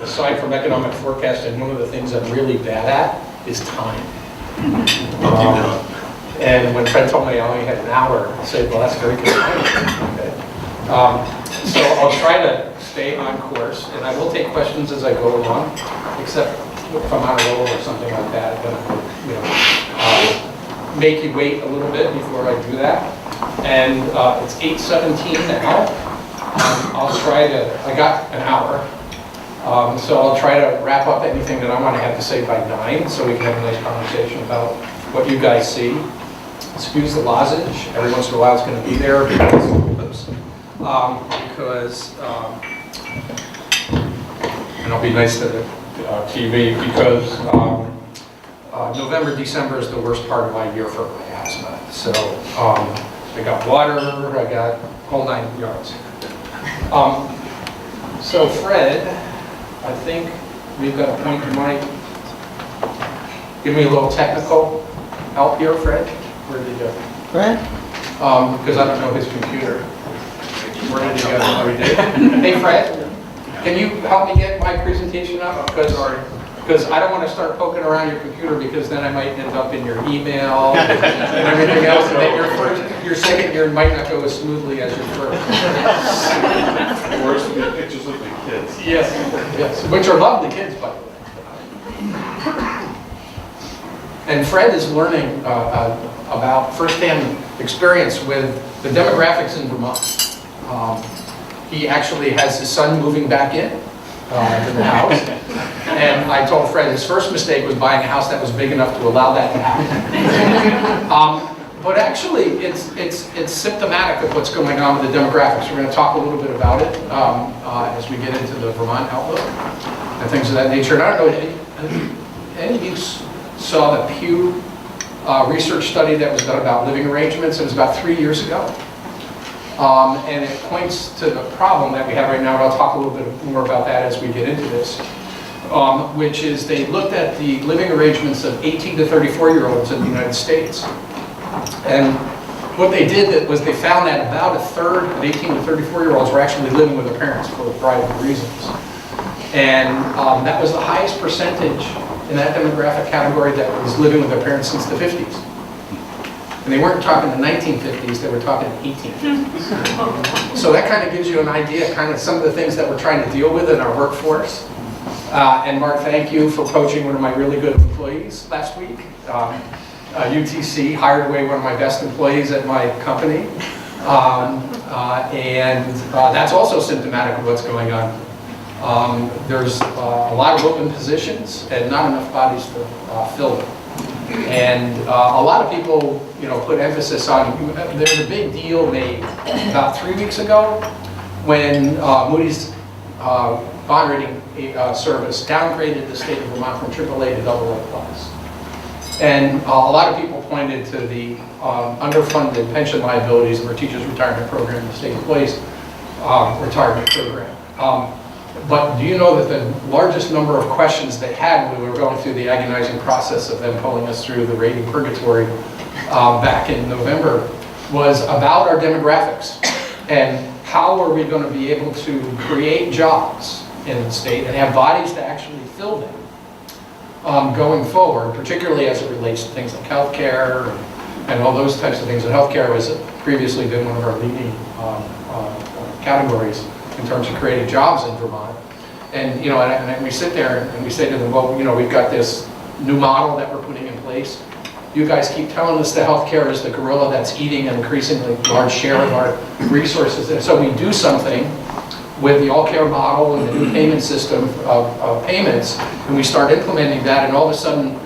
aside from economic forecasting, one of the things I'm really bad at is time. And when Fred told me I only had an hour, I said, well, that's very convenient. Okay. So I'll try to stay on course, and I will take questions as I go along, except if I'm on a roll or something like that, then I'll make you wait a little bit before I do that. And it's 8:17 now. I'll try to, I got an hour, so I'll try to wrap up anything that I want to have to say by 9, so we can have a nice conversation about what you guys see. Excuse the lozenge, every once in a while it's going to be there and I'll be nice to the TV because November, December is the worst part of my year for my asthma. So I got water, I got whole 9 yards. So Fred, I think we've got a point you might give me a little technical help here, Fred. Where did he go? Fred? Because I don't know his computer. Where did he go? Oh, he did? Hey, Fred, can you help me get my presentation up? Because I don't want to start poking around your computer because then I might end up in your email and everything else. And then your second year might not go as smoothly as your first. Worse than pictures of the kids. Yes, yes, which are lovely kids, by the way. And Fred is learning about firsthand experience with the demographics in Vermont. He actually has his son moving back in to the house. And I told Fred his first mistake was buying a house that was big enough to allow that to happen. But actually, it's symptomatic of what's going on with the demographics. We're going to talk a little bit about it as we get into the Vermont outlook and things of that nature. And I don't know, any of you saw the Pew research study that was done about living arrangements? It was about 3 years ago. And it points to the problem that we have right now, and I'll talk a little bit more about that as we get into this, which is they looked at the living arrangements of 18 to 34-year-olds in the United States. And what they did was they found that about a third of 18 to 34-year-olds were actually living with their parents for a variety of reasons. And that was the highest percentage in that demographic category that was living with their parents since the 50s. And they weren't talking the 1950s, they were talking 1850s. So that kind of gives you an idea, kind of some of the things that we're trying to deal with in our workforce. And Mark, thank you for poaching one of my really good employees last week. UTC hired away one of my best employees at my company. And that's also symptomatic of what's going on. There's a lot of open positions and not enough bodies to fill them. And a lot of people, put emphasis on, there's a big deal made about 3 weeks ago when Moody's bond rating service downgraded the state of Vermont from AAA to AA+. And a lot of people pointed to the underfunded pension liabilities of our teachers' retirement program and the state employees' retirement program. But do you know that the largest number of questions they had when we were going through the agonizing process of them pulling us through the rating purgatory back in November was about our demographics and how are we going to be able to create jobs in the state and have bodies to actually fill them going forward, particularly as it relates to things like healthcare and all those types of things. And healthcare has previously been one of our leading categories in terms of creating jobs in Vermont. And and we sit there and we say to them, well, we've got this new model that we're putting in place. You guys keep telling us the healthcare is the gorilla that's eating an increasingly large share of our resources. And so we do something with the all-care model and the new payment system of payments, and we start implementing that, and all of a sudden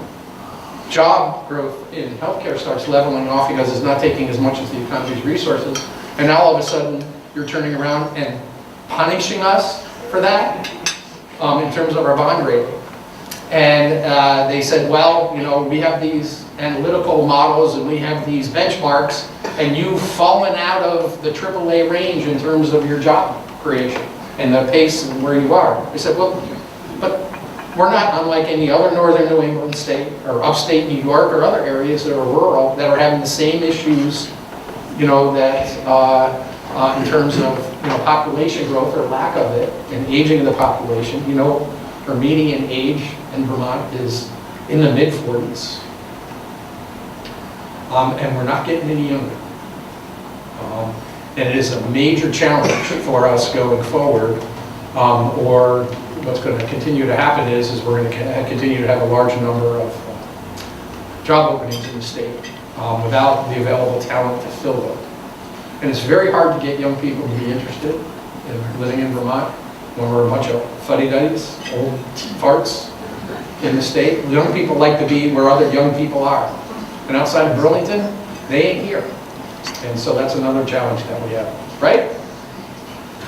job growth in healthcare starts leveling off because it's not taking as much as the economy's resources. And now all of a sudden you're turning around and punishing us for that in terms of our bond rating. And they said, well, we have these analytical models and we have these benchmarks, and you've fallen out of the AAA range in terms of your job creation and the pace and where you are. They said, well, but we're not unlike any other northern New England state or upstate New York or other areas that are rural that are having the same issues, that in terms of population growth or lack of it and aging of the population. Her median age in Vermont is in the mid-40s. And we're not getting any younger. And it is a major challenge for us going forward, or what's going to continue to happen is we're going to continue to have a large number of job openings in the state without the available talent to fill them. And it's very hard to get young people to be interested in living in Vermont when we're a bunch of fuddy-duddies, old farts in the state. Young people like to be where other young people are. And outside of Burlington, they ain't here. And so that's another challenge that we have, right?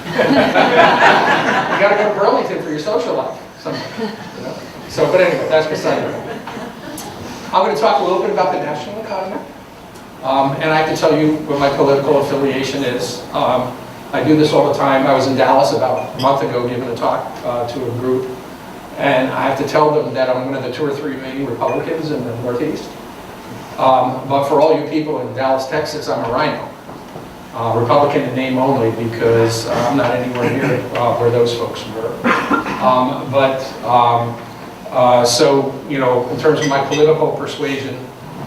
You got to go to Burlington for your social life. You know? So, but anyway, that's beside the point. I'm going to talk a little bit about the national economy. And I have to tell you what my political affiliation is. I do this all the time. I was in Dallas about a month ago giving a talk to a group. And I have to tell them that I'm one of the 2 or 3 remaining Republicans in the Northeast. But for all you people in Dallas, Texas, I'm a rhino. Republican in name only, because I'm not anywhere near where those folks were. So, you know, in terms of my political persuasion,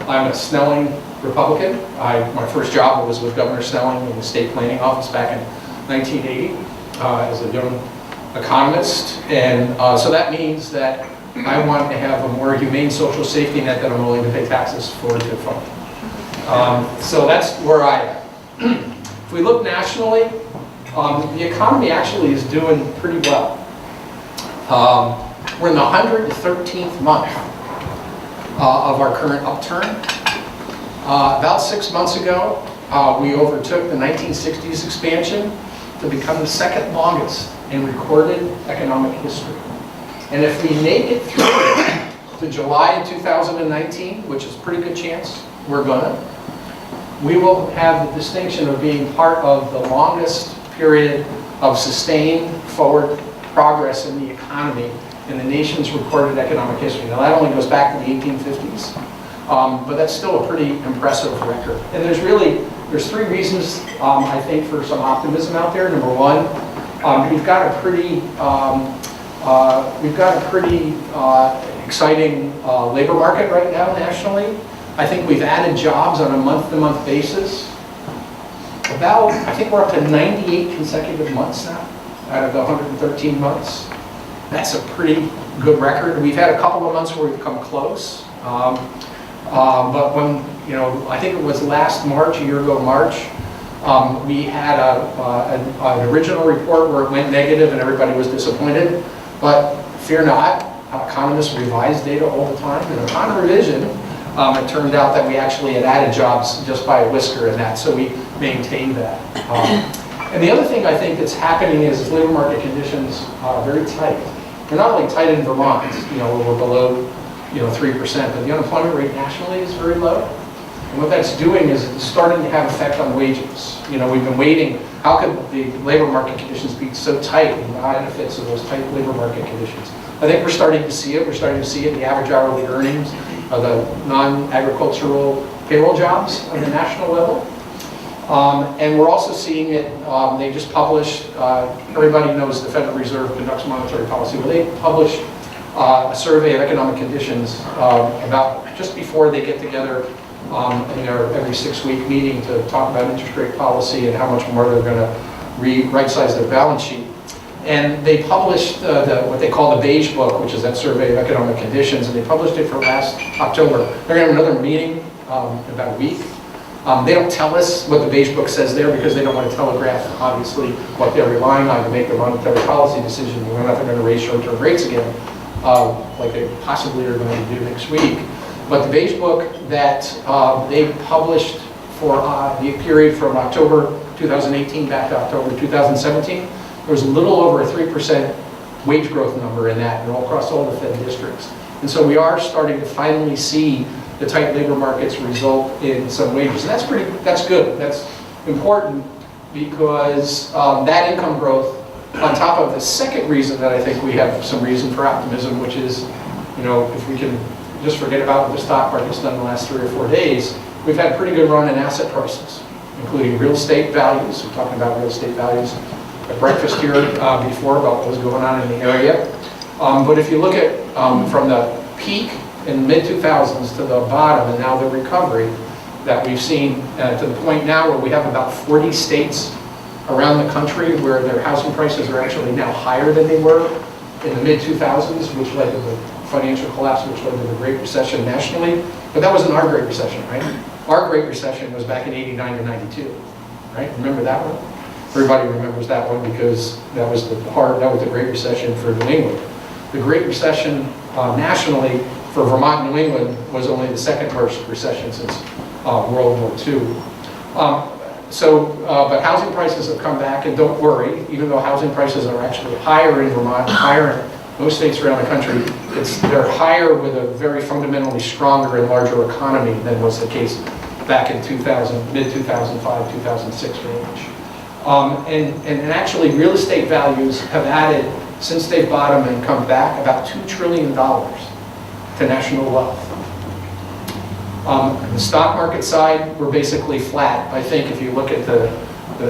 I'm a Snelling Republican. My first job was with Governor Snelling in the state planning office back in 1980 as a young economist. And so that means that I want to have a more humane social safety net that I'm willing to pay taxes for to fund. So that's where I am. If we look nationally, the economy actually is doing pretty well. We're in the 113th month of our current upturn. About 6 months ago, we overtook the 1960s expansion to become the second longest in recorded economic history. And if we make it through to July of 2019, which is a pretty good chance we're gonna, we will have the distinction of being part of the longest period of sustained forward progress in the economy in the nation's recorded economic history. Now that only goes back to the 1850s, but that's still a pretty impressive record. And there's 3 reasons, I think, for some optimism out there. Number one, we've got a pretty exciting labor market right now nationally. I think we've added jobs on a month-to-month basis. I think we're up to 98 consecutive months now out of the 113 months. That's a pretty good record. We've had a couple of months where we've come close. But when, you know, I think it was last March, a year ago March, we had an original report where it went negative and everybody was disappointed. But fear not, economists revise data all the time. And upon revision, it turned out that we actually had added jobs just by a whisker in that, so we maintained that. And the other thing I think that's happening is labor market conditions are very tight. They're not only tight in Vermont, you know, where we're below, you know, 3%, but the unemployment rate nationally is very low. And what that's doing is it's starting to have effect on wages. You know, we've been waiting, how could the labor market conditions be so tight and the benefits of those tight labor market conditions? I think we're starting to see it. We're starting to see it in the average hourly earnings of the non-agricultural payroll jobs on the national level. And we're also seeing it, they just published, everybody knows the Federal Reserve conducts monetary policy, but they published a survey of economic conditions about just before they get together in their every 6-week meeting to talk about interest rate policy and how much more they're going to right-size their balance sheet. And they published what they call the Beige Book, which is that survey of economic conditions, and they published it for last October. They're going to have another meeting in about a week. They don't tell us what the Beige Book says there because they don't want to telegraph, obviously, what they're relying on to make their monetary policy decision, whether or not they're going to raise short-term rates again, like they possibly are going to do next week. But the Beige Book that they published for the period from October 2018 back to October 2017, there was a little over a 3% wage growth number in that, and all across all the Fed districts. And so we are starting to finally see the tight labor markets result in some wages. And that's good. That's important because that income growth, on top of the second reason that I think we have some reason for optimism, which is, you know, if we can just forget about what the stock market's done the last 3 or 4 days, we've had a pretty good run in asset prices, including real estate values. We're talking about real estate values at breakfast here before about what was going on in the area. But if you look at from the peak in the mid-2000s to the bottom and now the recovery that we've seen to the point now where we have about 40 states around the country where their housing prices are actually now higher than they were in the mid-2000s, which led to the financial collapse, which led to the Great Recession nationally. But that wasn't our Great Recession, right? Our Great Recession was back in 89 to 92, right? Remember that one? Everybody remembers that one because that was the Great Recession for New England. The Great Recession nationally for Vermont and New England was only the second worst recession since World War II. But housing prices have come back, and don't worry, even though housing prices are actually higher in Vermont, higher in most states around the country, they're higher with a very fundamentally stronger and larger economy than was the case back in mid-2005, 2006 range. And actually real estate values have added, since they've bottomed and come back, about $2 trillion to national wealth. On the stock market side, we're basically flat. I think if you look at the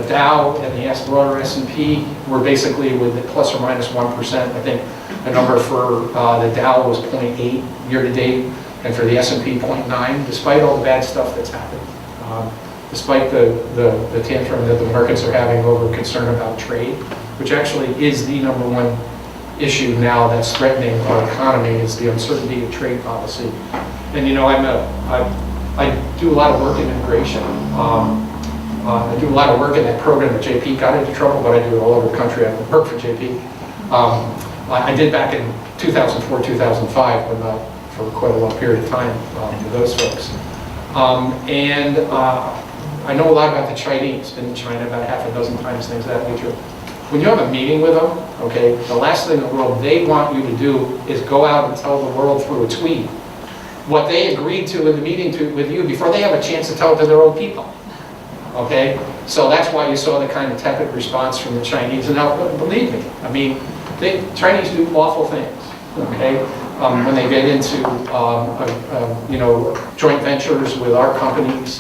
Dow and the broader S&P, we're basically with the plus or minus 1%. I think the number for the Dow was 0.8 year to date, and for the S&P 0.9, despite all the bad stuff that's happened. Despite the tantrum that the markets are having over concern about trade, which actually is the #1 issue now that's threatening our economy, is the uncertainty of trade policy. And you know, I do a lot of work in immigration. I do a lot of work in that program that JP got into trouble, but I do it all over the country. I work for JP. I did back in 2004, 2005, but not for quite a long period of time with those folks. I know a lot about the Chinese. Been in China about a half a dozen times, things of that nature. When you have a meeting with them, okay, the last thing in the world they want you to do is go out and tell the world through a tweet what they agreed to in the meeting with you before they have a chance to tell it to their own people. Okay? So that's why you saw the kind of tepid response from the Chinese. And now, believe me, I mean, the Chinese do awful things, okay? When they get into, joint ventures with our companies,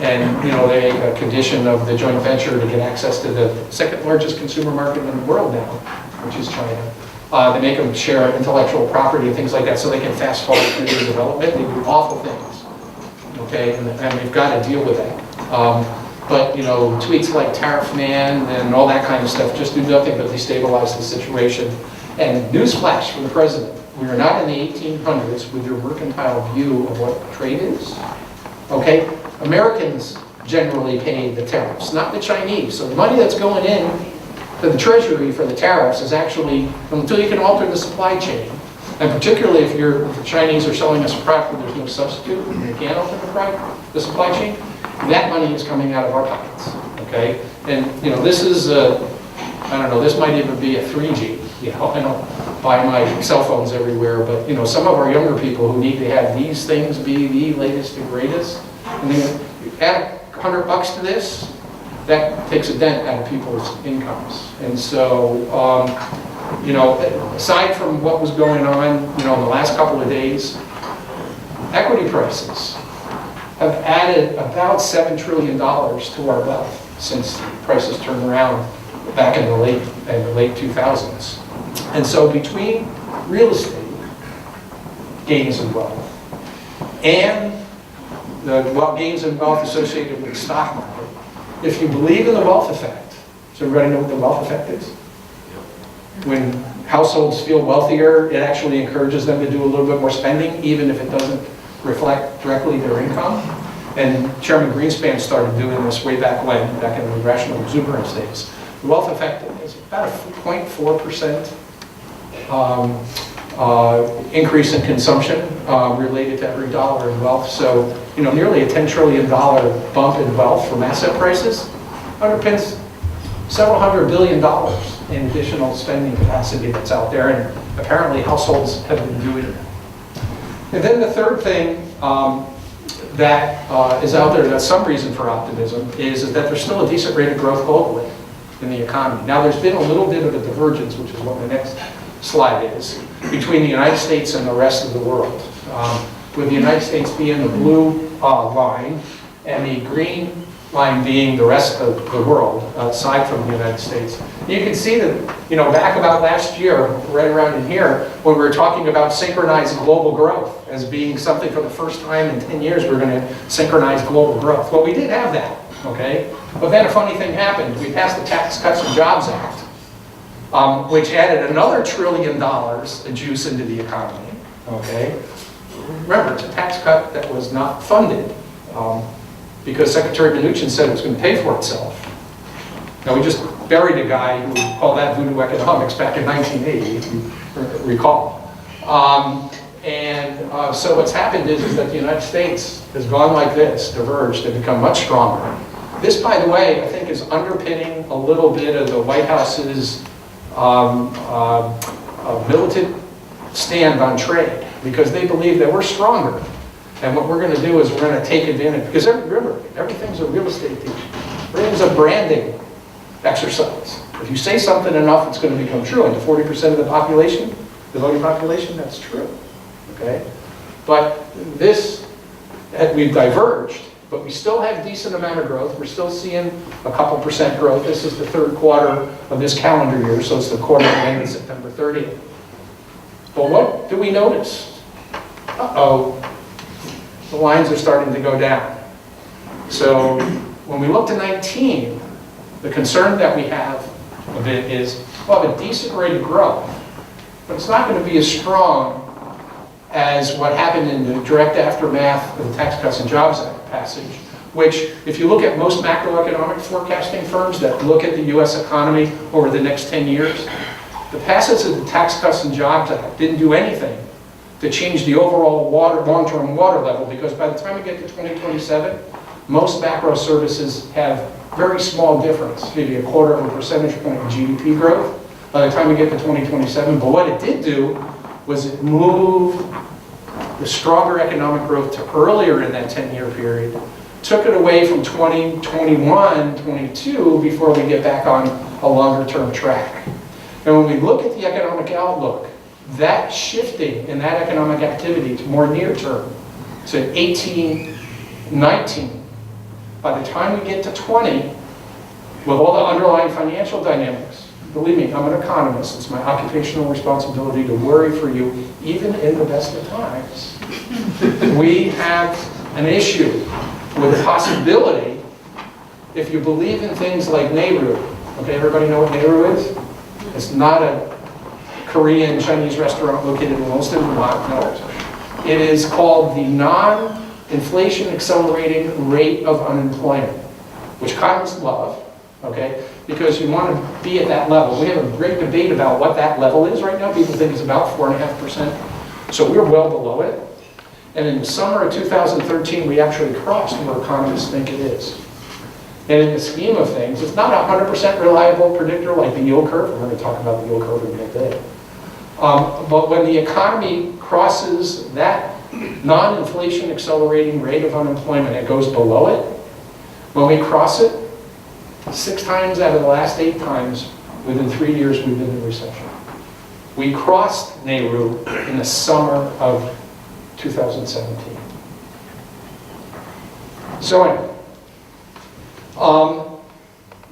and, they make a condition of the joint venture to get access to the second largest consumer market in the world now, which is China. They make them share intellectual property and things like that so they can fast forward through their development. They do awful things, okay? And we've got to deal with that. But, tweets like Tariff Man and all that kind of stuff just do nothing but destabilize the situation. And newsflash from the president, we are not in the 1800s with your mercantile view of what trade is, okay? Americans generally pay the tariffs, not the Chinese. So the money that's going in to the Treasury for the tariffs is actually, until you can alter the supply chain, and particularly if the Chinese are selling us a product where there's no substitute, and they can't alter the supply chain, that money is coming out of our pockets, okay? And, this is, I don't know, this might even be a 3G, I don't buy my cell phones everywhere, but, some of our younger people who need to have these things be the latest and greatest, and then you add $100 to this, that takes a dent out of people's incomes. And so, aside from what was going on, in the last couple of days, equity prices have added about $7 trillion to our wealth since prices turned around back in the late 2000s. And so between real estate gains in wealth and the gains in wealth associated with the stock market, if you believe in the wealth effect, does everybody know what the wealth effect is? When households feel wealthier, it actually encourages them to do a little bit more spending, even if it doesn't reflect directly their income. And Chairman Greenspan started doing this way back when, back in the rational exuberance days. The wealth effect is about a 0.4% increase in consumption related to every dollar in wealth. So, nearly a $10 trillion bump in wealth from asset prices underpins several $100 billion in additional spending capacity that's out there, and apparently households have been doing it. And then the third thing that is out there that's some reason for optimism is that there's still a decent rate of growth globally in the economy. Now, there's been a little bit of a divergence, which is what the next slide is, between the United States and the rest of the world. With the United States being the blue line, and the green line being the rest of the world, aside from the United States. You can see that, back about last year, right around in here, when we were talking about synchronized global growth as being something for the first time in 10 years, we're going to synchronize global growth. Well, we did have that, okay? But then a funny thing happened. We passed the Tax Cuts and Jobs Act, which added another $1 trillion of juice into the economy, okay? Remember, it's a tax cut that was not funded because Secretary Mnuchin said it was going to pay for itself. Now, we just buried a guy who called that voodoo economics back in 1980, if you recall. So what's happened is that the United States has gone like this, diverged, and become much stronger. This, by the way, I think is underpinning a little bit of the White House's militant stand on trade, because they believe that we're stronger. And what we're going to do is we're going to take advantage, because remember, everything's a real estate team. Everything's a branding exercise. If you say something enough, it's going to become true. And to 40% of the population, the voting population, that's true. Okay? But we've diverged, but we still have a decent amount of growth. We're still seeing a couple percent growth. This is the third quarter of this calendar year, so it's the quarter that ended September 30th. But what do we notice? Uh-oh. The lines are starting to go down. So when we look to 19, the concern that we have a bit is, we'll have a decent rate of growth, but it's not going to be as strong as what happened in the direct aftermath of the Tax Cuts and Jobs Act passage, which, if you look at most macroeconomic forecasting firms that look at the US economy over the next 10 years, the passage of the Tax Cuts and Jobs Act didn't do anything to change the overall long-term water level, because by the time we get to 2027, most macro services have very small difference, maybe 1/4 percentage point in GDP growth by the time we get to 2027. But what it did do was it moved the stronger economic growth to earlier in that 10-year period, took it away from 2021, 22, before we get back on a longer-term track. And when we look at the economic outlook, that shifting in that economic activity to more near-term, to 18, 19, by the time we get to 20, with all the underlying financial dynamics, believe me, I'm an economist, it's my occupational responsibility to worry for you, even in the best of times. We have an issue with the possibility, if you believe in things like Nehru, okay, everybody know what Nehru is? It's not a Korean Chinese restaurant located in Williston, Vermont, no. It is called the non-inflation accelerating rate of unemployment, which economists love, okay, because you want to be at that level. We have a great debate about what that level is right now. People think it's about 4.5%. So we're well below it. And in the summer of 2013, we actually crossed where economists think it is. And in the scheme of things, it's not a 100% reliable predictor like the yield curve. We're going to talk about the yield curve in a bit. But when the economy crosses that non-inflation accelerating rate of unemployment, it goes below it. When we cross it, 6 times out of the last 8 times, within 3 years, we've been in recession. We crossed Nehru in the summer of 2017. So anyway,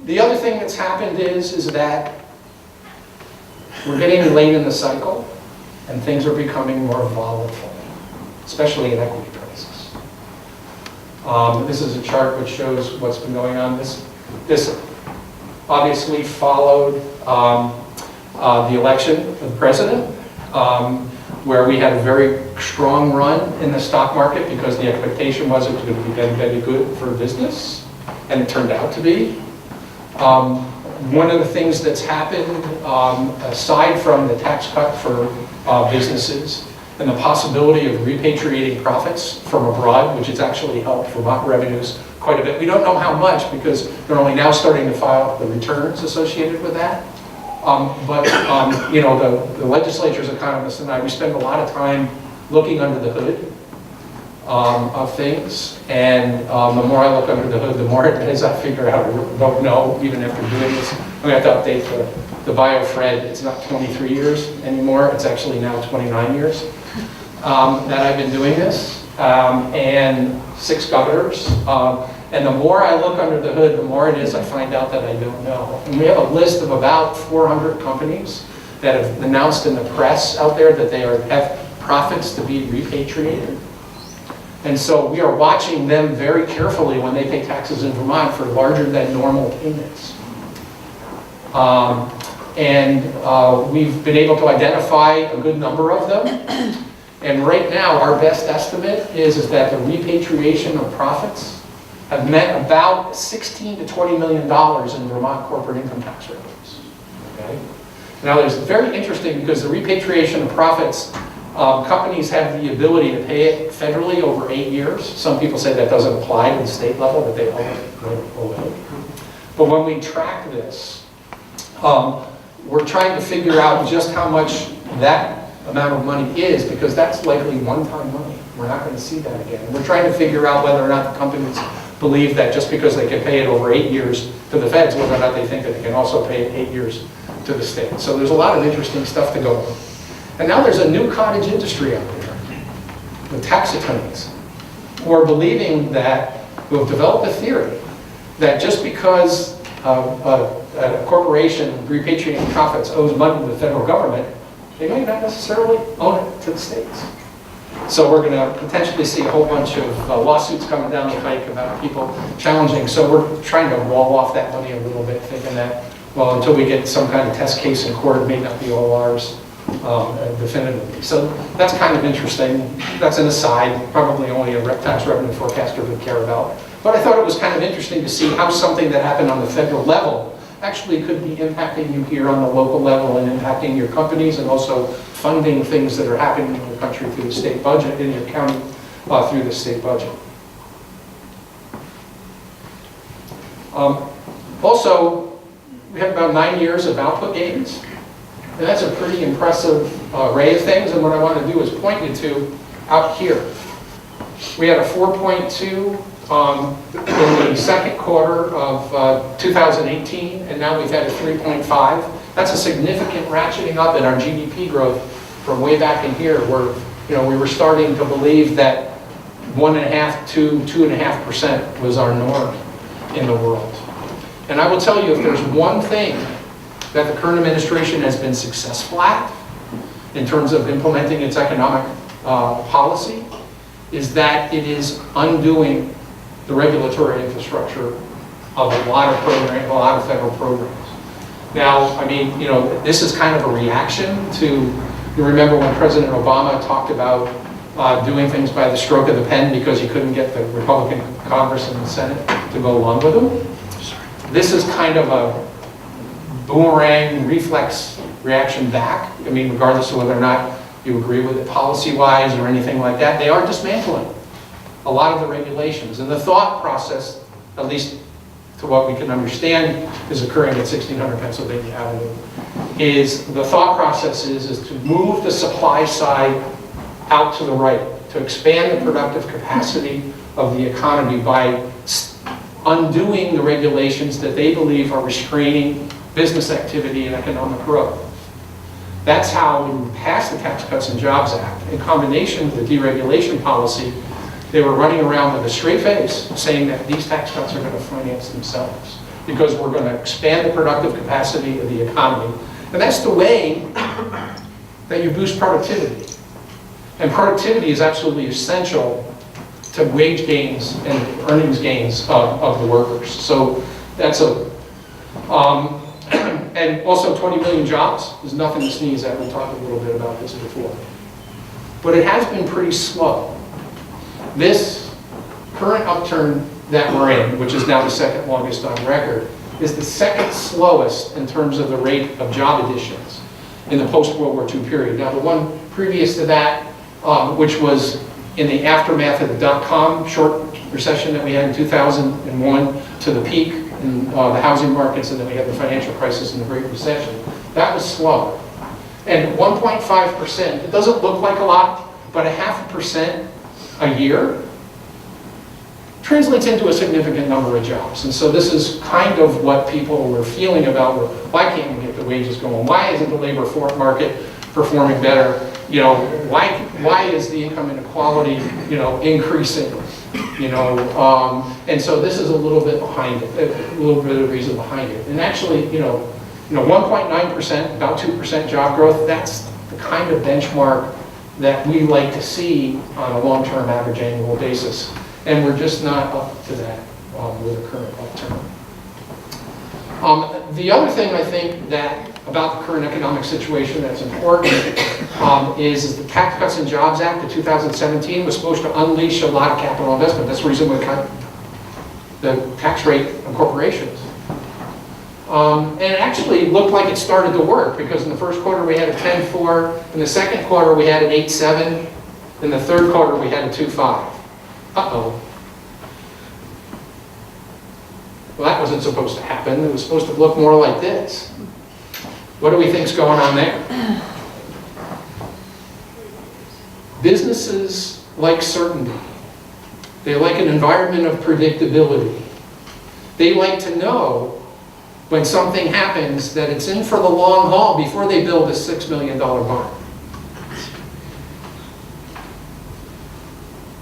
the other thing that's happened is that we're getting late in the cycle, and things are becoming more volatile, especially in equity prices. This is a chart which shows what's been going on. This obviously followed the election of the president, where we had a very strong run in the stock market because the expectation was it was going to be very, very good for business, and it turned out to be. One of the things that's happened, aside from the tax cut for businesses and the possibility of repatriating profits from abroad, which has actually helped Vermont revenues quite a bit. We don't know how much because they're only now starting to file the returns associated with that. You know, the legislature's economists and I, we spend a lot of time looking under the hood of things, and the more I look under the hood, the more it is I figure out, I don't know, even after doing this. I'm going to have to update the bio-Fred. It's not 23 years anymore, it's actually now 29 years that I've been doing this, and 6 governors. And the more I look under the hood, the more it is I find out that I don't know. And we have a list of about 400 companies that have announced in the press out there that they have profits to be repatriated. And so we are watching them very carefully when they pay taxes in Vermont for larger than normal payments. We've been able to identify a good number of them. And right now, our best estimate is that the repatriation of profits have meant about $16 to $20 million in Vermont corporate income tax revenues. Okay? Now, there's very interesting because the repatriation of profits, companies have the ability to pay it federally over 8 years. Some people say that doesn't apply to the state level, that they owe it away. But when we track this, we're trying to figure out just how much that amount of money is, because that's likely one-time money. We're not going to see that again. We're trying to figure out whether or not the companies believe that just because they can pay it over 8 years to the feds, whether or not they think that they can also pay it 8 years to the state. So there's a lot of interesting stuff to go on. And now there's a new cottage industry out there, the tax attorneys, who are believing that, who have developed a theory that just because a corporation repatriating profits owes money to the federal government, they may not necessarily own it to the states. So we're going to potentially see a whole bunch of lawsuits coming down the pike about people challenging. So we're trying to wall off that money a little bit, thinking that, well, until we get some kind of test case in court, it may not be all ours definitively. So that's kind of interesting. That's an aside, probably only a tax revenue forecaster would care about. But I thought it was kind of interesting to see how something that happened on the federal level actually could be impacting you here on the local level and impacting your companies, and also funding things that are happening in your country through the state budget, in your county through the state budget. Also, we have about 9 years of output gains, and that's a pretty impressive array of things. And what I want to do is point you to out here. We had a 4.2 in the second quarter of 2018, and now we've had a 3.5. That's a significant ratcheting up in our GDP growth from way back in here, where we were starting to believe that 1.5% to 2.5% was our norm in the world. And I will tell you, if there's one thing that the current administration has been successful at in terms of implementing its economic policy, is that it is undoing the regulatory infrastructure of a lot of federal programs. Now, I mean, this is kind of a reaction to, you remember when President Obama talked about doing things by the stroke of the pen because he couldn't get the Republican Congress and the Senate to go along with him? This is kind of a boomerang reflex reaction back. I mean, regardless of whether or not you agree with it policy-wise or anything like that, they are dismantling a lot of the regulations. And the thought process, at least to what we can understand, is occurring at 1600 Pennsylvania Avenue, is the thought process is to move the supply side out to the right, to expand the productive capacity of the economy by undoing the regulations that they believe are restraining business activity and economic growth. That's how, when we passed the Tax Cuts and Jobs Act, in combination with the deregulation policy, they were running around with a straight face saying that these tax cuts are going to finance themselves because we're going to expand the productive capacity of the economy. And that's the way that you boost productivity. And productivity is absolutely essential to wage gains and earnings gains of the workers. So that's and also 20 million jobs is nothing to sneeze at. We talked a little bit about this before. But it has been pretty slow. This current upturn that we're in, which is now the second longest on record, is the second slowest in terms of the rate of job additions in the post-World War II period. Now, the one previous to that, which was in the aftermath of the dot-com short recession that we had in 2001 to the peak in the housing markets, and then we had the financial crisis and the Great Recession, that was slower. And 1.5%, it doesn't look like a lot, but 0.5% a year translates into a significant number of jobs. And so this is kind of what people were feeling about, well, why can't we get the wages going? Why isn't the labor market performing better? Why is the income inequality, increasing? You know, and so this is a little bit behind it, a little bit of reason behind it. And actually, 1.9%, about 2% job growth, that's the kind of benchmark that we like to see on a long-term average annual basis. And we're just not up to that with the current upturn. The other thing I think that about the current economic situation that's important is the Tax Cuts and Jobs Act of 2017 was supposed to unleash a lot of capital investment. That's the reason we cut the tax rate on corporations. And it actually looked like it started to work, because in the first quarter we had a 10.4, in the second quarter we had an 8.7, in the third quarter we had a 2.5. Uh-oh. Well, that wasn't supposed to happen. It was supposed to look more like this. What do we think's going on there? Businesses like certainty. They like an environment of predictability. They like to know when something happens that it's in for the long haul before they build a $6 million barn.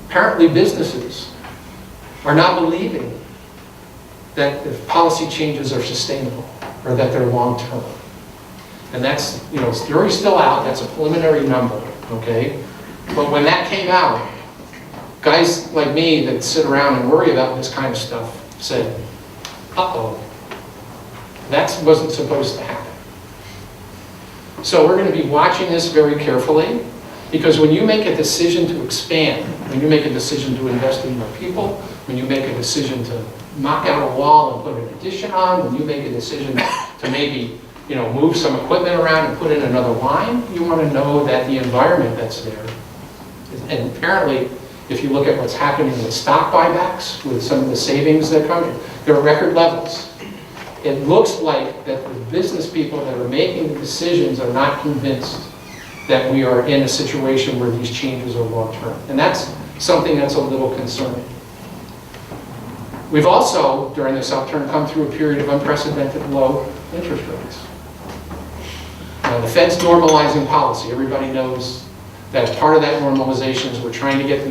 Apparently businesses are not believing that the policy changes are sustainable or that they're long-term. And that's, the jury's still out, that's a preliminary number, okay? But when that came out, guys like me that sit around and worry about this kind of stuff said, uh-oh, that wasn't supposed to happen. So we're going to be watching this very carefully, because when you make a decision to expand, when you make a decision to invest in more people, when you make a decision to knock out a wall and put an addition on, when you make a decision to maybe move some equipment around and put in another line, you want to know that the environment that's there. And apparently, if you look at what's happening with stock buybacks, with some of the savings that come in, they're at record levels. It looks like that the business people that are making the decisions are not convinced that we are in a situation where these changes are long-term. And that's something that's a little concerning. We've also, during this upturn, come through a period of unprecedented low interest rates. The Fed's normalizing policy. Everybody knows that part of that normalization is we're trying to get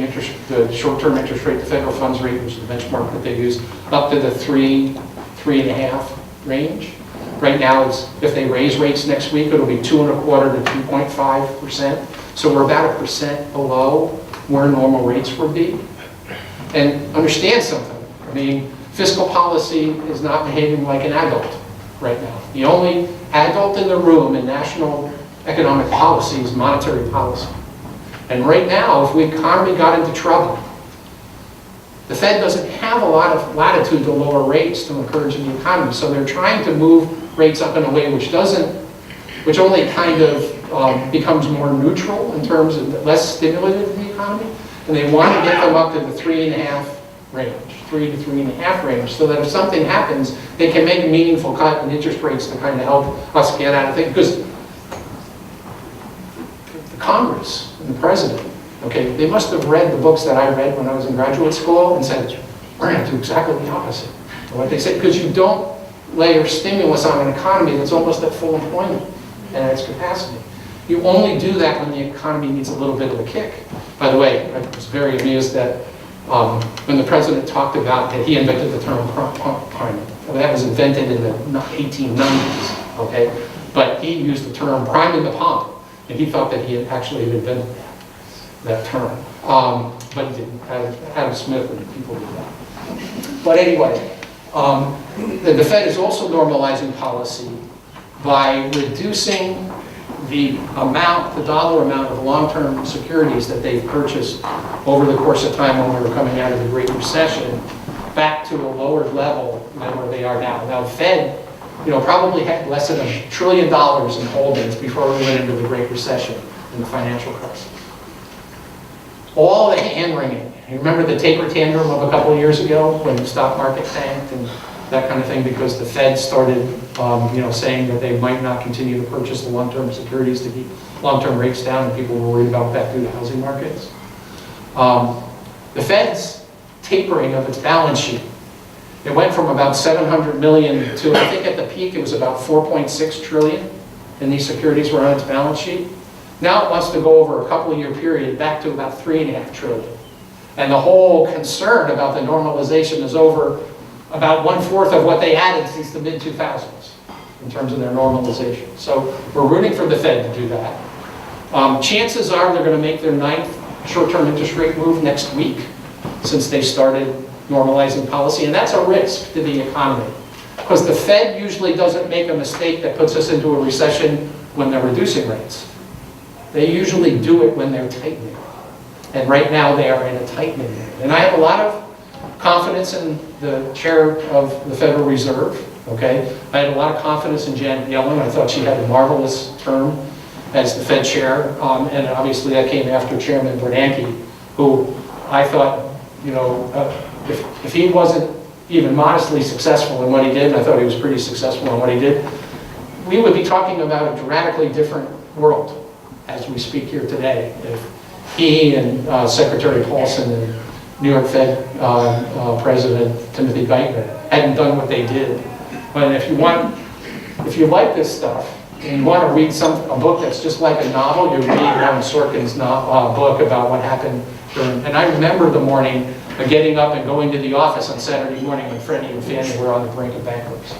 the short-term interest rate, the federal funds rate, which is the benchmark that they use, up to the 3.5 range. Right now, if they raise rates next week, it'll be 2.25% to 2.5%. So we're about 1% below where normal rates would be. And understand something. I mean, fiscal policy is not behaving like an adult right now. The only adult in the room in national economic policy is monetary policy. And right now, if the economy got into trouble, the Fed doesn't have a lot of latitude to lower rates to encourage the economy. So they're trying to move rates up in a way which only kind of becomes more neutral in terms of less stimulative to the economy. And they want to get them up to the 3.5 range, 3 to 3.5 range, so that if something happens, they can make a meaningful cut in interest rates to kind of help us get out of things. Because the Congress and the President, okay, they must have read the books that I read when I was in graduate school and said, we're going to do exactly the opposite of what they said, because you don't layer stimulus on an economy that's almost at full employment and at its capacity. You only do that when the economy needs a little bit of a kick. By the way, I was very amused that when the president talked about that he invented the term priming. That was invented in the 1890s, okay? But he used the term priming the pump, and he thought that he had actually invented that term. But he didn't. Adam Smith and people did that. But anyway, the Fed is also normalizing policy by reducing the dollar amount of long-term securities that they've purchased over the course of time when we were coming out of the Great Recession back to a lower level than where they are now. Now, the Fed, probably had less than $1 trillion in holdings before we went into the Great Recession and the financial crisis. All the hand-wringing. You remember the taper tantrum of a couple of years ago when the stock market tanked and that kind of thing, because the Fed started, saying that they might not continue to purchase the long-term securities to keep long-term rates down, and people were worried about that through the housing markets. The Fed's tapering of its balance sheet. It went from about 700 million to, I think at the peak, it was about 4.6 trillion in these securities were on its balance sheet. Now it wants to go over a couple of year period back to about 3.5 trillion. And the whole concern about the normalization is over about 1/4 of what they added since the mid-2000s in terms of their normalization. So we're rooting for the Fed to do that. Chances are they're going to make their 9th short-term interest rate move next week, since they started normalizing policy, and that's a risk to the economy. Because the Fed usually doesn't make a mistake that puts us into a recession when they're reducing rates. They usually do it when they're tightening. And right now they are in a tightening mode. And I have a lot of confidence in the chair of the Federal Reserve, okay? I had a lot of confidence in Janet Yellen. I thought she had a marvelous term as the Fed chair, and obviously that came after Chairman Bernanke, who I thought, you know, if he wasn't even modestly successful in what he did, and I thought he was pretty successful in what he did, we would be talking about a radically different world as we speak here today. If he and Secretary Paulson and New York Fed President Timothy Geithner hadn't done what they did. But if you like this stuff, and you want to read a book that's just like a novel, you read Aaron Sorkin's book about what happened during, and I remember the morning of getting up and going to the office on Saturday morning when Freddie and Fannie were on the brink of bankruptcy.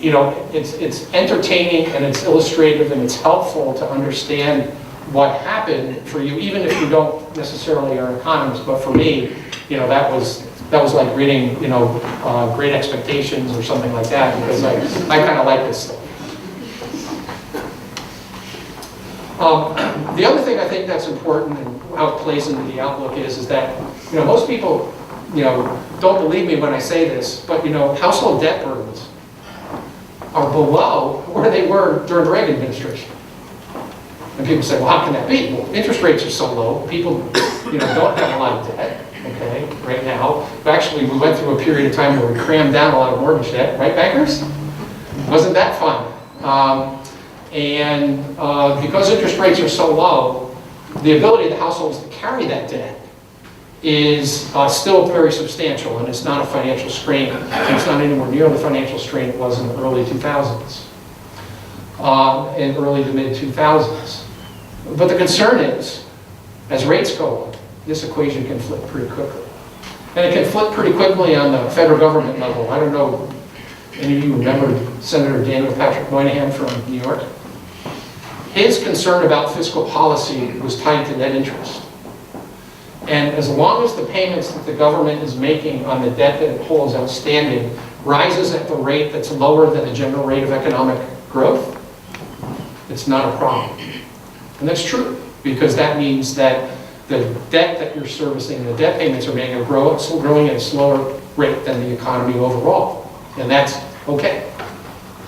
You know, it's entertaining and it's illustrative and it's helpful to understand what happened for you, even if you don't necessarily are an economist. But for me, you know, that was like reading, you know, Great Expectations or something like that, because I kind of like this stuff. The other thing I think that's important and how it plays into the outlook is that, you know, most people, you know, don't believe me when I say this, but, you know, household debt burdens are below where they were during the Reagan administration. And people say, well, how can that be? Well, interest rates are so low, people, you know, don't have a lot of debt, okay, right now. Actually, we went through a period of time where we crammed down a lot of mortgage debt, right, bankers? Wasn't that fun? Because interest rates are so low, the ability of the households to carry that debt is still very substantial, and it's not a financial strain. And it's not anywhere near the financial strain it was in the early 2000s, in early to mid 2000s. But the concern is, as rates go up, this equation can flip pretty quickly. And it can flip pretty quickly on the federal government level. I don't know, any of you remember Senator Daniel Patrick Moynihan from New York? His concern about fiscal policy was tied to net interest. And as long as the payments that the government is making on the debt that it holds outstanding rises at the rate that's lower than the general rate of economic growth, it's not a problem. And that's true, because that means that the debt that you're servicing, the debt payments are making, are growing at a slower rate than the economy overall. And that's okay.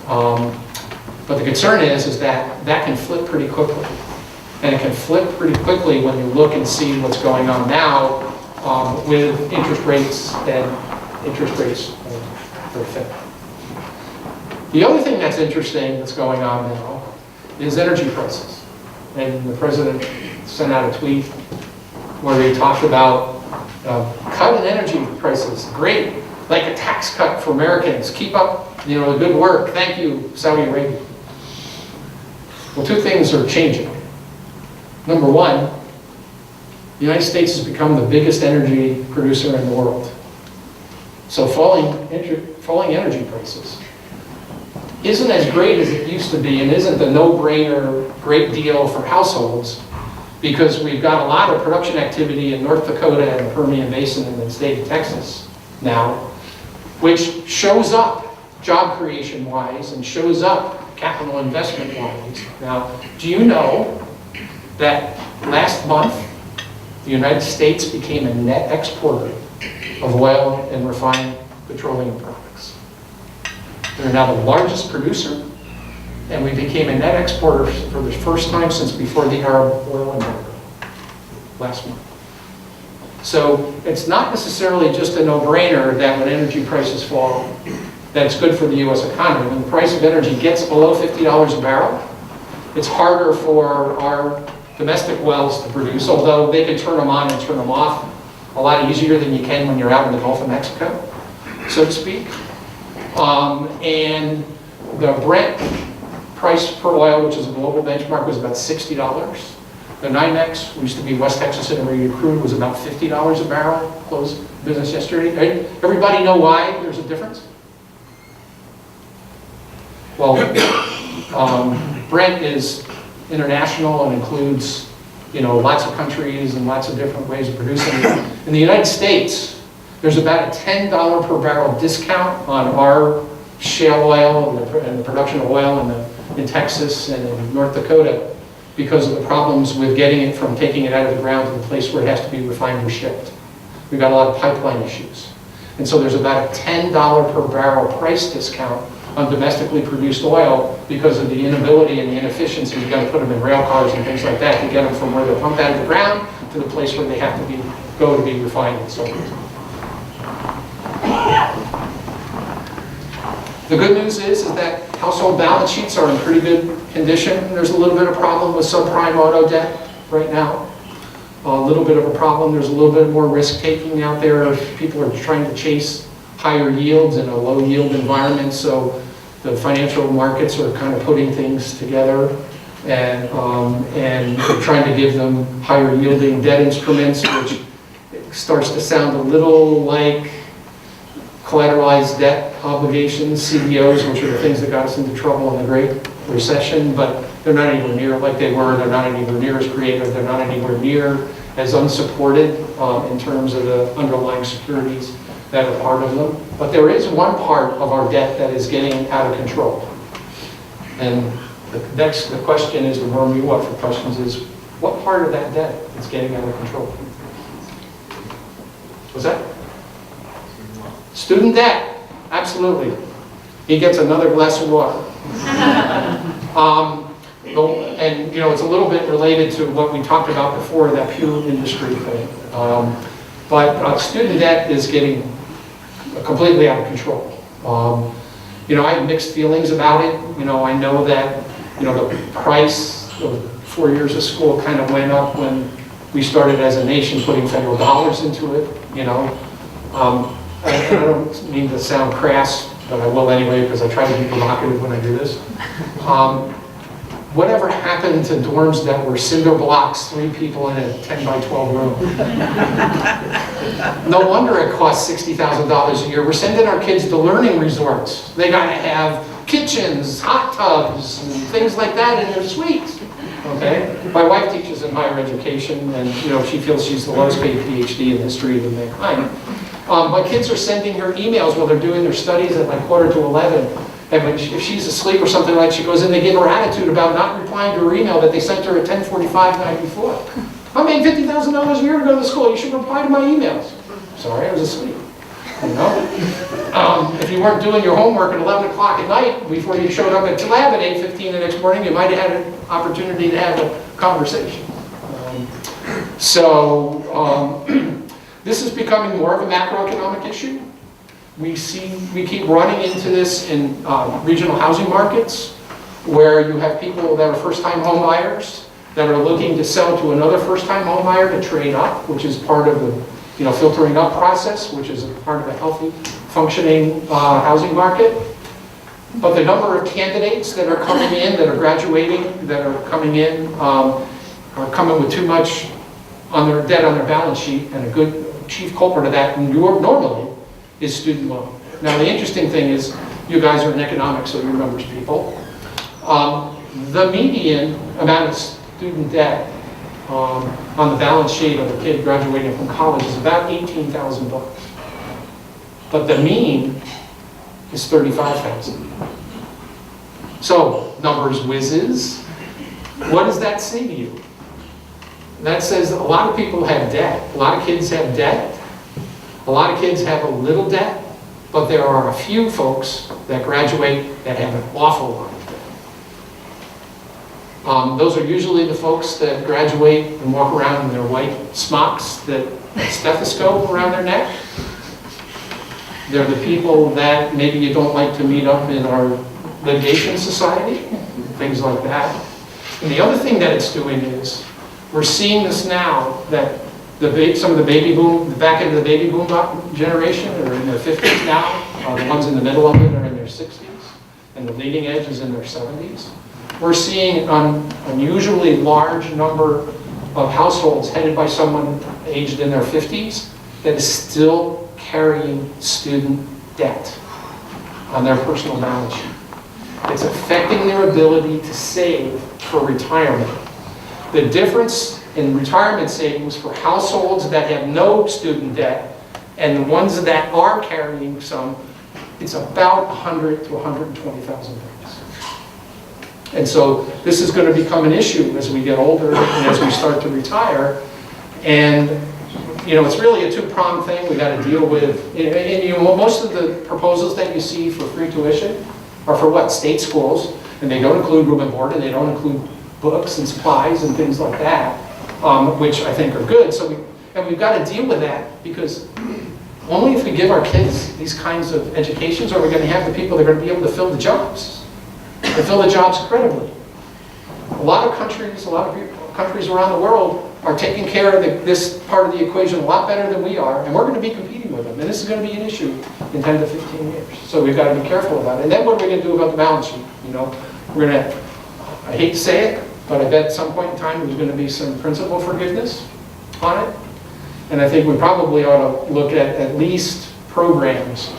But the concern is that that can flip pretty quickly. And it can flip pretty quickly when you look and see what's going on now with interest rates and interest rates for the Fed. The other thing that's interesting that's going on now is energy prices. And the president sent out a tweet where he talked about cut in energy prices. Great, like a tax cut for Americans. Keep up, you know, the good work. Thank you, Saudi Arabia. Well, two things are changing. Number one, the United States has become the biggest energy producer in the world. So falling energy prices isn't as great as it used to be, and isn't the no-brainer great deal for households, because we've got a lot of production activity in North Dakota and the Permian Basin in the state of Texas now, which shows up job creation-wise and shows up capital investment-wise. Now, do you know that last month the United States became a net exporter of oil and refined petroleum products? They're now the largest producer, and we became a net exporter for the first time since before the Arab oil embargo last month. So it's not necessarily just a no-brainer that when energy prices fall, that's good for the U.S. economy. When the price of energy gets below $50 a barrel, it's harder for our domestic wells to produce, although they can turn them on and turn them off a lot easier than you can when you're out in the Gulf of Mexico, so to speak. And the Brent price per oil, which is a global benchmark, was about $60. The NYMEX, used to be West Texas Intermediate Crude, was about $50 a barrel, closed business yesterday. Right? Everybody know why there's a difference? Well, Brent is international and includes, lots of countries and lots of different ways of producing it. In the United States, there's about a $10 per barrel discount on our shale oil and the production of oil in Texas and in North Dakota because of the problems with taking it out of the ground to the place where it has to be refined or shipped. We've got a lot of pipeline issues. And so there's about a $10 per barrel price discount on domestically produced oil because of the inability and the inefficiency. You've got to put them in rail cars and things like that to get them from where they're pumped out of the ground to the place where they have to go to be refined and so forth. The good news is that household balance sheets are in pretty good condition. There's a little bit of problem with subprime auto debt right now. A little bit of a problem. There's a little bit more risk taking out there. People are trying to chase higher yields in a low yield environment, so the financial markets are kind of putting things together and trying to give them higher yielding debt instruments, which starts to sound a little like collateralized debt obligations, CDOs, which are the things that got us into trouble in the Great Recession, but they're not anywhere near like they were. They're not anywhere near as creative. They're not anywhere near as unsupported in terms of the underlying securities that are part of them. But there is one part of our debt that is getting out of control. And the question is, the room you want for questions is, what part of that debt is getting out of control? What's that? Student debt. Absolutely. He gets another glass of water. And it's a little bit related to what we talked about before, that Pew industry thing. But student debt is getting completely out of control. I have mixed feelings about it. I know that, the price of 4 years of school kind of went up when we started as a nation putting federal dollars into it, I don't mean to sound crass, but I will anyway because I try to be provocative when I do this. Whatever happened to dorms that were cinder blocks, 3 people in a 10 by 12 room? No wonder it costs $60,000 a year. We're sending our kids to learning resorts. They got to have kitchens, hot tubs, and things like that in their suites. Okay? My wife teaches in higher education, and she feels she's the lowest paid PhD in history of mankind. My kids are sending her emails while they're doing their studies at like 11:15. And if she's asleep or something like that, she goes in, they give her attitude about not replying to her email that they sent her at 10:45 the night before. I'm making $50,000 a year to go to school. You should reply to my emails. Sorry, I was asleep. If you weren't doing your homework at 11 o'clock at night before you showed up at the lab at 8:15 the next morning, you might have had an opportunity to have a conversation. This is becoming more of a macroeconomic issue. We keep running into this in regional housing markets where you have people that are first-time home buyers that are looking to sell to another first-time home buyer to trade up, which is part of the filtering up process, which is a part of a healthy, functioning housing market. But the number of candidates that are coming in, that are graduating, that are coming in, are coming with too much on their debt on their balance sheet, and a good chief culprit of that normally is student loan. Now the interesting thing is, you guys are in economics, so you're numbers people. The median amount of student debt on the balance sheet of a kid graduating from college is about $18,000. But the mean is $35,000. So, numbers whizzes. What does that say to you? That says that a lot of people have debt. A lot of kids have debt. A lot of kids have a little debt, but there are a few folks that graduate that have an awful lot of debt. Those are usually the folks that graduate and walk around in their white smocks, that stethoscope around their neck. They're the people that maybe you don't like to meet up in our litigation society, things like that. And the other thing that it's doing is, we're seeing this now that some of the baby boom, the back end of the baby boom generation are in their 50s now. The ones in the middle of it are in their 60s, and the leading edge is in their 70s. We're seeing an unusually large number of households headed by someone aged in their 50s that is still carrying student debt on their personal balance sheet. It's affecting their ability to save for retirement. The difference in retirement savings for households that have no student debt and the ones that are carrying some, it's about $100,000 to $120,000. And so this is going to become an issue as we get older and as we start to retire. And you know, it's really a two-pronged thing we got to deal with. And you know, most of the proposals that you see for free tuition are for what? State schools, and they don't include room and board, and they don't include books and supplies and things like that, which I think are good. So we've got to deal with that, because only if we give our kids these kinds of educations are we going to have the people that are going to be able to fill the jobs, and fill the jobs credibly. A lot of countries around the world are taking care of this part of the equation a lot better than we are, and we're going to be competing with them, and this is going to be an issue in 10 to 15 years. So we've got to be careful about it. And then what are we going to do about the balance sheet? You know, we're going to, I hate to say it, but I bet at some point in time there's going to be some principal forgiveness on it. And I think we probably ought to look at least programs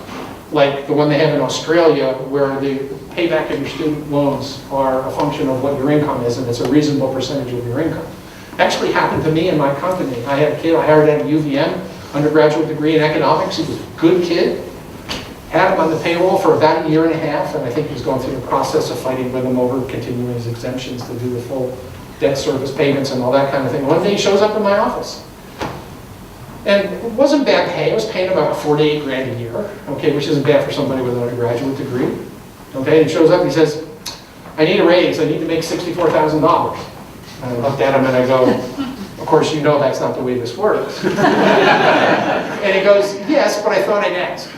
like the one they have in Australia, where the payback of your student loans are a function of what your income is, and it's a reasonable percentage of your income. Actually happened to me in my company. I had a kid I hired at UVM, undergraduate degree in economics. He was a good kid. Had him on the payroll for about 1.5 years, and I think he was going through the process of fighting with him over continuing his exemptions to do the full debt service payments and all that kind of thing. One day he shows up in my office. And it wasn't bad pay. I was paying about $48,000 a year, okay, which isn't bad for somebody with an undergraduate degree. Okay, and he shows up and he says, I need a raise. I need to make $64,000. And I looked at him and I go, of course you know that's not the way this works. And he goes, yes, but I thought I'd ask.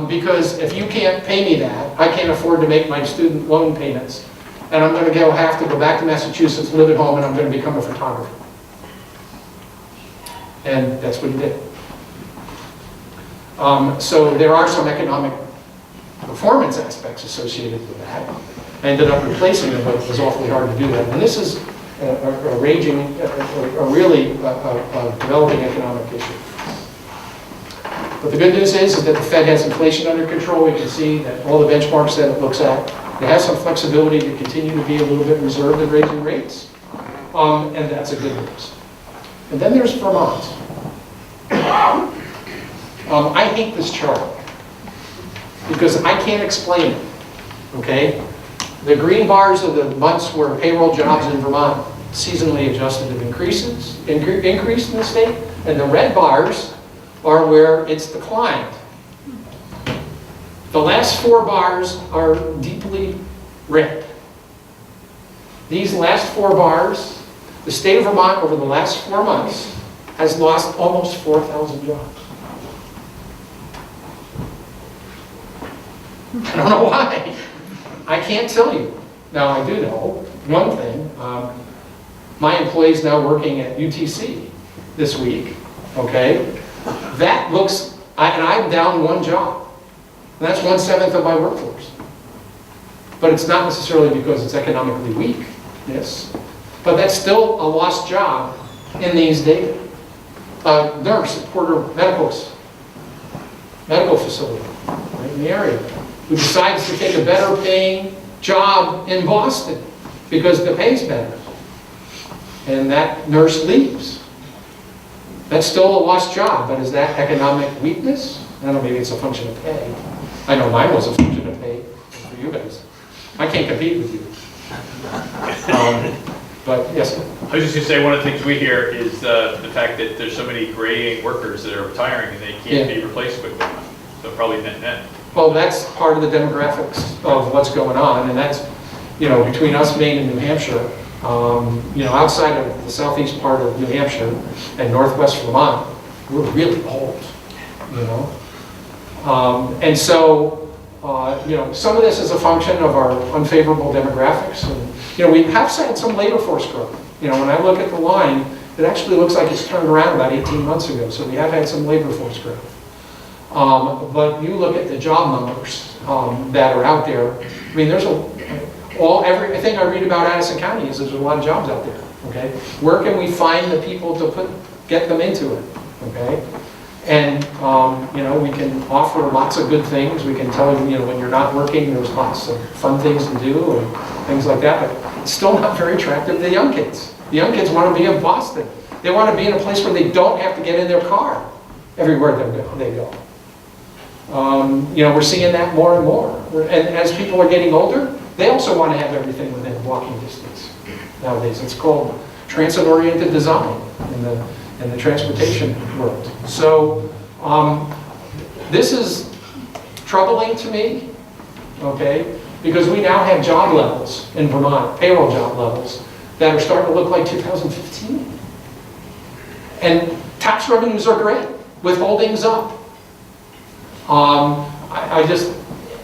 Because if you can't pay me that, I can't afford to make my student loan payments. And I'm going to have to go back to Massachusetts, live at home, and I'm going to become a photographer. And that's what he did. So there are some economic performance aspects associated with that. I ended up replacing him, but it was awfully hard to do that. And this is a really developing economic issue. But the good news is that the Fed has inflation under control. We can see that all the benchmarks that it looks at, it has some flexibility to continue to be a little bit reserved in raising rates. And that's a good news. And then there's Vermont. I hate this chart because I can't explain it, okay? The green bars are the months where payroll jobs in Vermont seasonally adjusted have increased in the state, and the red bars are where it's declined. The last 4 bars are deeply red. These last 4 bars, the state of Vermont over the last 4 months has lost almost 4,000 jobs. I don't know why. I can't tell you. Now I do know one thing. My employee's now working at UTC this week, okay? That looks, and I'm down 1 job. And that's 1/7 of my workforce. But it's not necessarily because it's economically weak, yes. But that's still a lost job in these data. A nurse at Porter medical facility, right in the area, who decides to take a better paying job in Boston because the pay's better. And that nurse leaves. That's still a lost job, but is that economic weakness? I don't know, maybe it's a function of pay. I know mine was a function of pay for you guys. I can't compete with you. But yes. I was just going to say, one of the things we hear is the fact that there's so many graying workers that are retiring and they can't be replaced quickly enough. So probably net. Well, that's part of the demographics of what's going on, and that's, you know, between us, Maine, and New Hampshire, you know, outside of the southeast part of New Hampshire and northwest Vermont, we're really old, you know. And so, you know, some of this is a function of our unfavorable demographics. And, you know, we have had some labor force growth. You know, when I look at the line, it actually looks like it's turned around about 18 months ago. So we have had some labor force growth. But you look at the job numbers that are out there. I mean, there's everything I read about Addison County is there's a lot of jobs out there. okay? Where can we find the people to get them into it, okay? And, you know, we can offer lots of good things. We can tell you, you know, when you're not working, there's lots of fun things to do and things like that, but it's still not very attractive to the young kids. The young kids want to be in Boston. They want to be in a place where they don't have to get in their car everywhere they go. You know, we're seeing that more and more. And as people are getting older, they also want to have everything within walking distance nowadays. It's called transit-oriented design in the transportation world. So this is troubling to me, okay? Because we now have job levels in Vermont, payroll job levels, that are starting to look like 2015. And tax revenues are great, withholding's up. I just,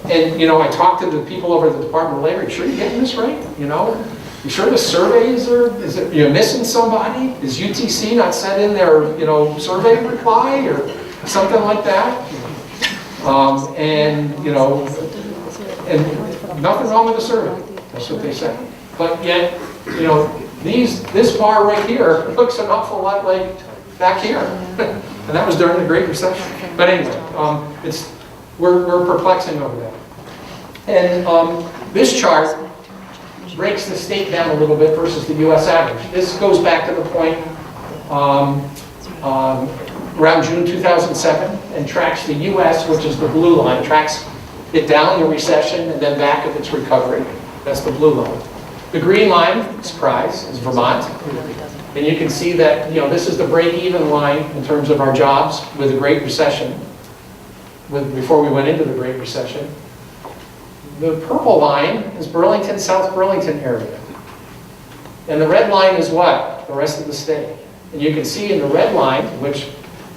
and you know, I talked to the people over at the Department of Labor, you sure you're getting this right? You know, you sure the surveys are, is it, you're missing somebody? Is UTC not sent in their, you know, survey reply or something like that? And, you know, and nothing wrong with the survey, that's what they say. But yet, you know, this bar right here looks an awful lot like back here. And that was during the Great Recession. But anyway, we're perplexing over that. And this chart breaks the state down a little bit versus the US average. This goes back to the point around June 2007 and tracks the US, which is the blue line, tracks it down the recession and then back of its recovery. That's the blue line. The green line, surprise, is Vermont. And you can see that, you know, this is the break-even line in terms of our jobs with the Great Recession, before we went into the Great Recession. The purple line is Burlington, South Burlington area. And the red line is what? The rest of the state. And you can see in the red line, which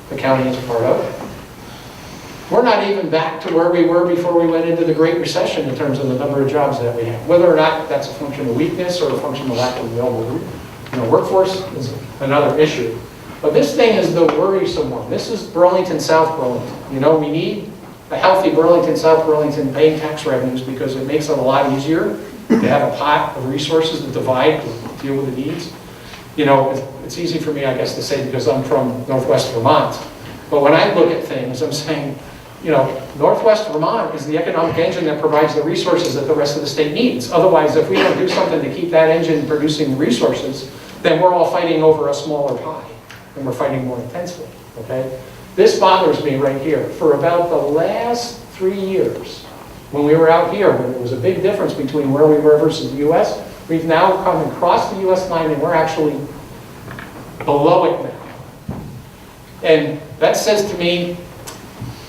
the county is a part of, we're not even back to where we were before we went into the Great Recession in terms of the number of jobs that we have. Whether or not that's a function of weakness or a function of lack of available workforce is another issue. But this thing is the worrisome one. This is Burlington, South Burlington. You know, we need a healthy Burlington, South Burlington paying tax revenues because it makes it a lot easier to have a pot of resources to divide to deal with the needs. You know, it's easy for me, I guess, to say because I'm from Northwest Vermont. But when I look at things, I'm saying, you know, Northwest Vermont is the economic engine that provides the resources that the rest of the state needs. Otherwise, if we don't do something to keep that engine producing resources, then we're all fighting over a smaller pie, and we're fighting more intensely, okay? This bothers me right here. For about the last 3 years, when we were out here, when there was a big difference between where we were versus the US, we've now come across the US line and we're actually below it now. And that says to me,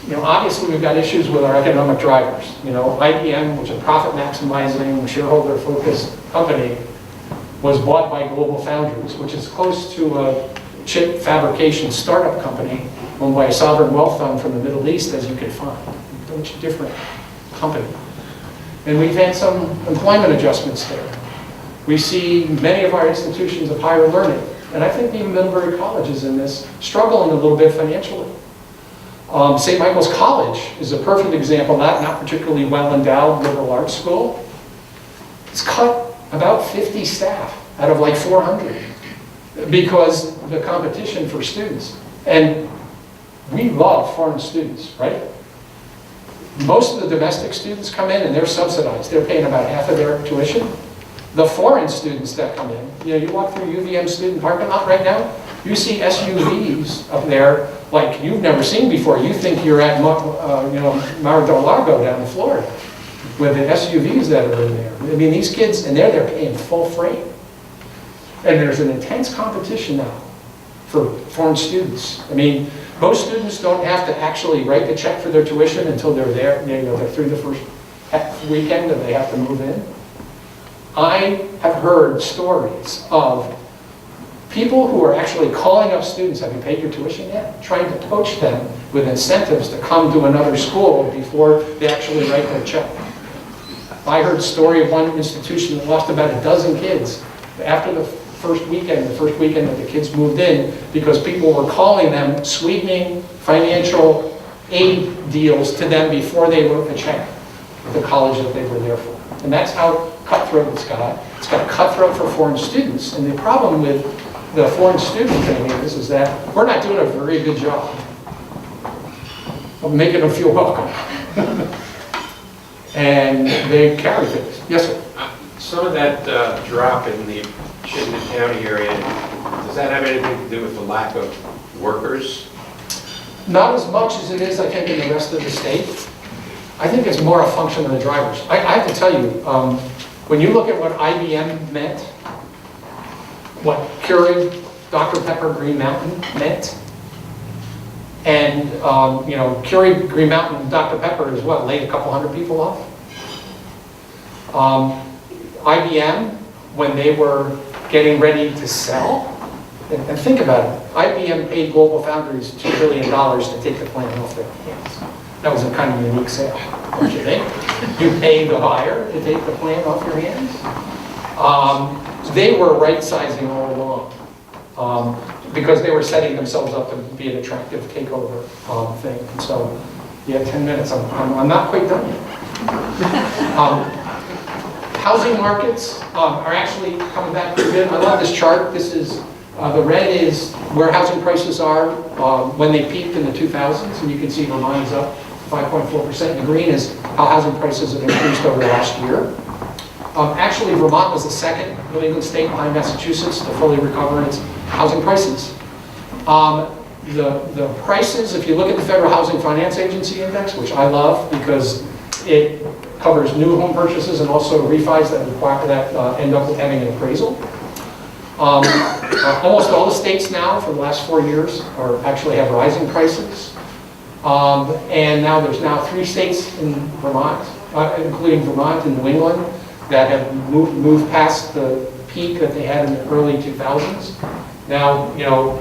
you know, obviously we've got issues with our economic drivers. You know, IBM, which is a profit maximizing, shareholder focused company, was bought by Global Foundries, which is close to a chip fabrication startup company owned by a sovereign wealth fund from the Middle East, as you can find. A much different company. And we've had some employment adjustments there. We see many of our institutions of higher learning, and I think even Middlebury College is in this, struggling a little bit financially. St. Michael's College is a perfect example, not particularly well endowed liberal arts school. It's cut about 50 staff out of like 400 because the competition for students. And we love foreign students, right? Most of the domestic students come in and they're subsidized. They're paying about half of their tuition. The foreign students that come in, you know, you walk through UVM student parking lot right now, you see SUVs up there like you've never seen before. You think you're at Mar del Lago down in Florida with the SUVs that are in there. I mean, these kids, and they're paying full freight. And there's an intense competition now for foreign students. I mean, most students don't have to actually write the check for their tuition until they're there, you know, they're through the first weekend and they have to move in. I have heard stories of people who are actually calling up students, have you paid your tuition yet? Trying to poach them with incentives to come to another school before they actually write their check. I heard a story of one institution that lost about a dozen kids after the first weekend that the kids moved in, because people were calling them, sweetening financial aid deals to them before they wrote the check at the college that they were there for. And that's how cutthroat it's got. It's got cutthroat for foreign students. And the problem with the foreign student thing is that we're not doing a very good job of making them feel welcome. And they carry things. Yes, sir? Some of that drop in the Chittenden County area, does that have anything to do with the lack of workers? Not as much as it is, I think, in the rest of the state. I think it's more a function of the drivers. I have to tell you, when you look at what IBM meant, what Keurig, Dr. Pepper, Green Mountain meant, and you know, Keurig, Green Mountain, Dr. Pepper is what, laid a couple hundred people off? IBM, when they were getting ready to sell, and think about it, IBM paid Global Foundries $2 billion to take the plant off their hands. That was a kind of unique sale, don't you think? You pay the buyer to take the plant off your hands. They were right-sizing all along because they were setting themselves up to be an attractive takeover thing. And so, yeah, 10 minutes, I'm not quite done yet. Housing markets are actually coming back pretty good. I love this chart. This is, the red is where housing prices are when they peaked in the 2000s, and you can see Vermont is up 5.4%. The green is how housing prices have increased over the last year. Actually, Vermont was the second New England state behind Massachusetts to fully recover its housing prices. The prices, if you look at the Federal Housing Finance Agency Index, which I love because it covers new home purchases and also refis that require that end up with having an appraisal. Almost all the states now for the last 4 years actually have rising prices. And now there's now 3 states in Vermont, including Vermont and New England, that have moved past the peak that they had in the early 2000s. Now, you know,